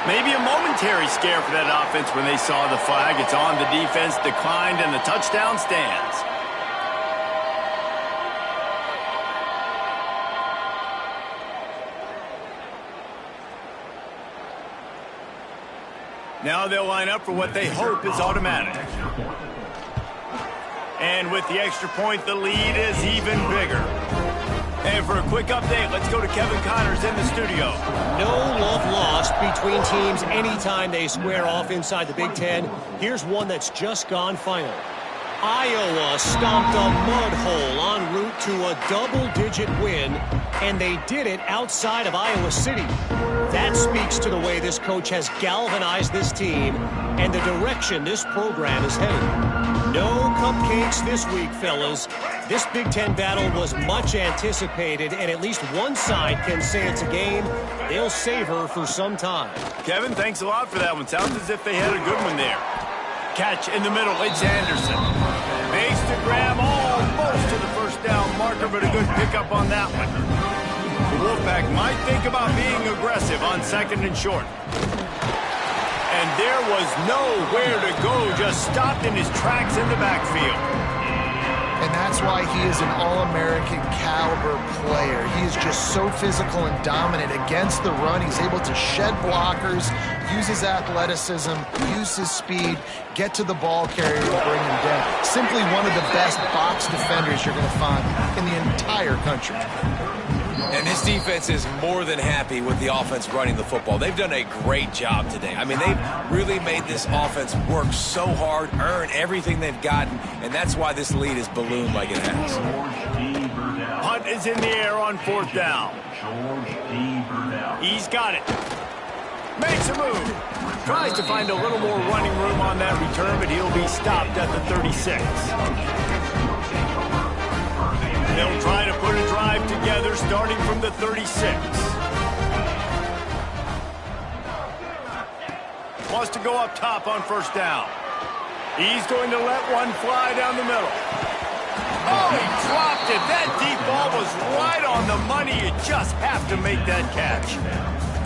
Maybe a momentary scare for that offense when they saw the flag. It's on, the defense declined, and the touchdown stands. Now they'll line up for what they hope is automatic. And with the extra point, the lead is even bigger. And for a quick update, let's go to Kevin Connors in the studio. No love lost between teams anytime they square off inside the Big Ten. Here's one that's just gone final. Iowa stomped a mud hole en route to a double-digit win, and they did it outside of Iowa City. That speaks to the way this coach has galvanized this team and the direction this program is headed. No cupcakes this week, fellas. This Big Ten battle was much anticipated, and at least one side can say it's a game they'll savor for some time. Kevin, thanks a lot for that one. Sounds as if they had a good one there. Catch in the middle, it's Anderson. Makes the grab almost to the first down marker, but a good pickup on that one. The Wolfpack might think about being aggressive on 2nd and short. And there was nowhere to go, just stopped in his tracks in the backfield. And that's why he is an All-American caliber player. He is just so physical and dominant against the run. He's able to shed blockers, use his athleticism, use his speed, get to the ball carrier and bring him down. Simply one of the best box defenders you're going to find in the entire country. And this defense is more than happy with the offense running the football. They've done a great job today. I mean, they've really made this offense work so hard, earn everything they've gotten, and that's why this lead is ballooned like it has. Punt is in the air on 4th down. He's got it. Makes a move. Tries to find a little more running room on that return, but he'll be stopped at the 36. They'll try to put a drive together starting from the 36. Wants to go up top on 1st down. He's going to let one fly down the middle. Oh, he dropped it. That deep ball was right on the money. You just have to make that catch.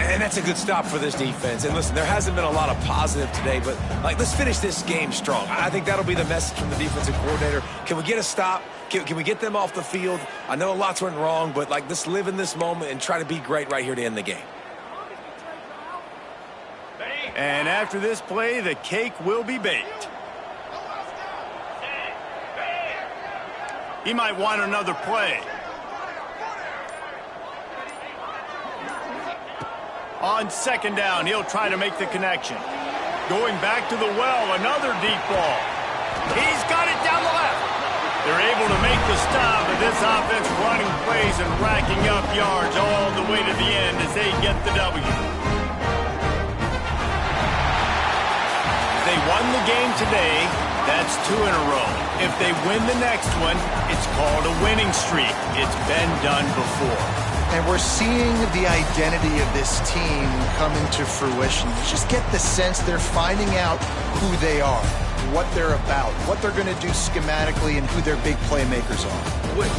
And that's a good stop for this defense. And listen, there hasn't been a lot of positive today, but let's finish this game strong. I think that'll be the message from the defensive coordinator. Can we get a stop? Can we get them off the field? I know lots went wrong, but let's live in this moment and try to be great right here to end the game. And after this play, the cake will be baked. He might want another play. On second down, he'll try to make the connection. Going back to the well, another deep ball. He's got it down the left. They're able to make the stop, but this offense running plays and racking up yards all the way to the end as they get the W. They won the game today. That's 2 in a row. If they win the next one, it's called a winning streak. It's been done before. And we're seeing the identity of this team come into fruition. You just get the sense they're finding out who they are, what they're about, what they're going to do schematically, and who their big playmakers are.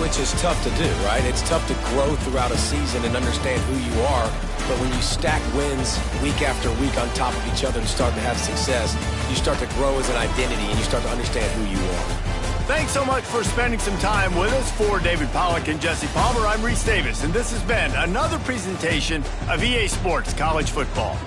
Which is tough to do, right? It's tough to grow throughout a season and understand who you are. But when you stack wins week after week on top of each other and start to have success, you start to grow as an identity and you start to understand who you are. Thanks so much for spending some time with us. For David Pollack and Jesse Palmer, I'm Reese Davis, and this has been another presentation of EA Sports College Football.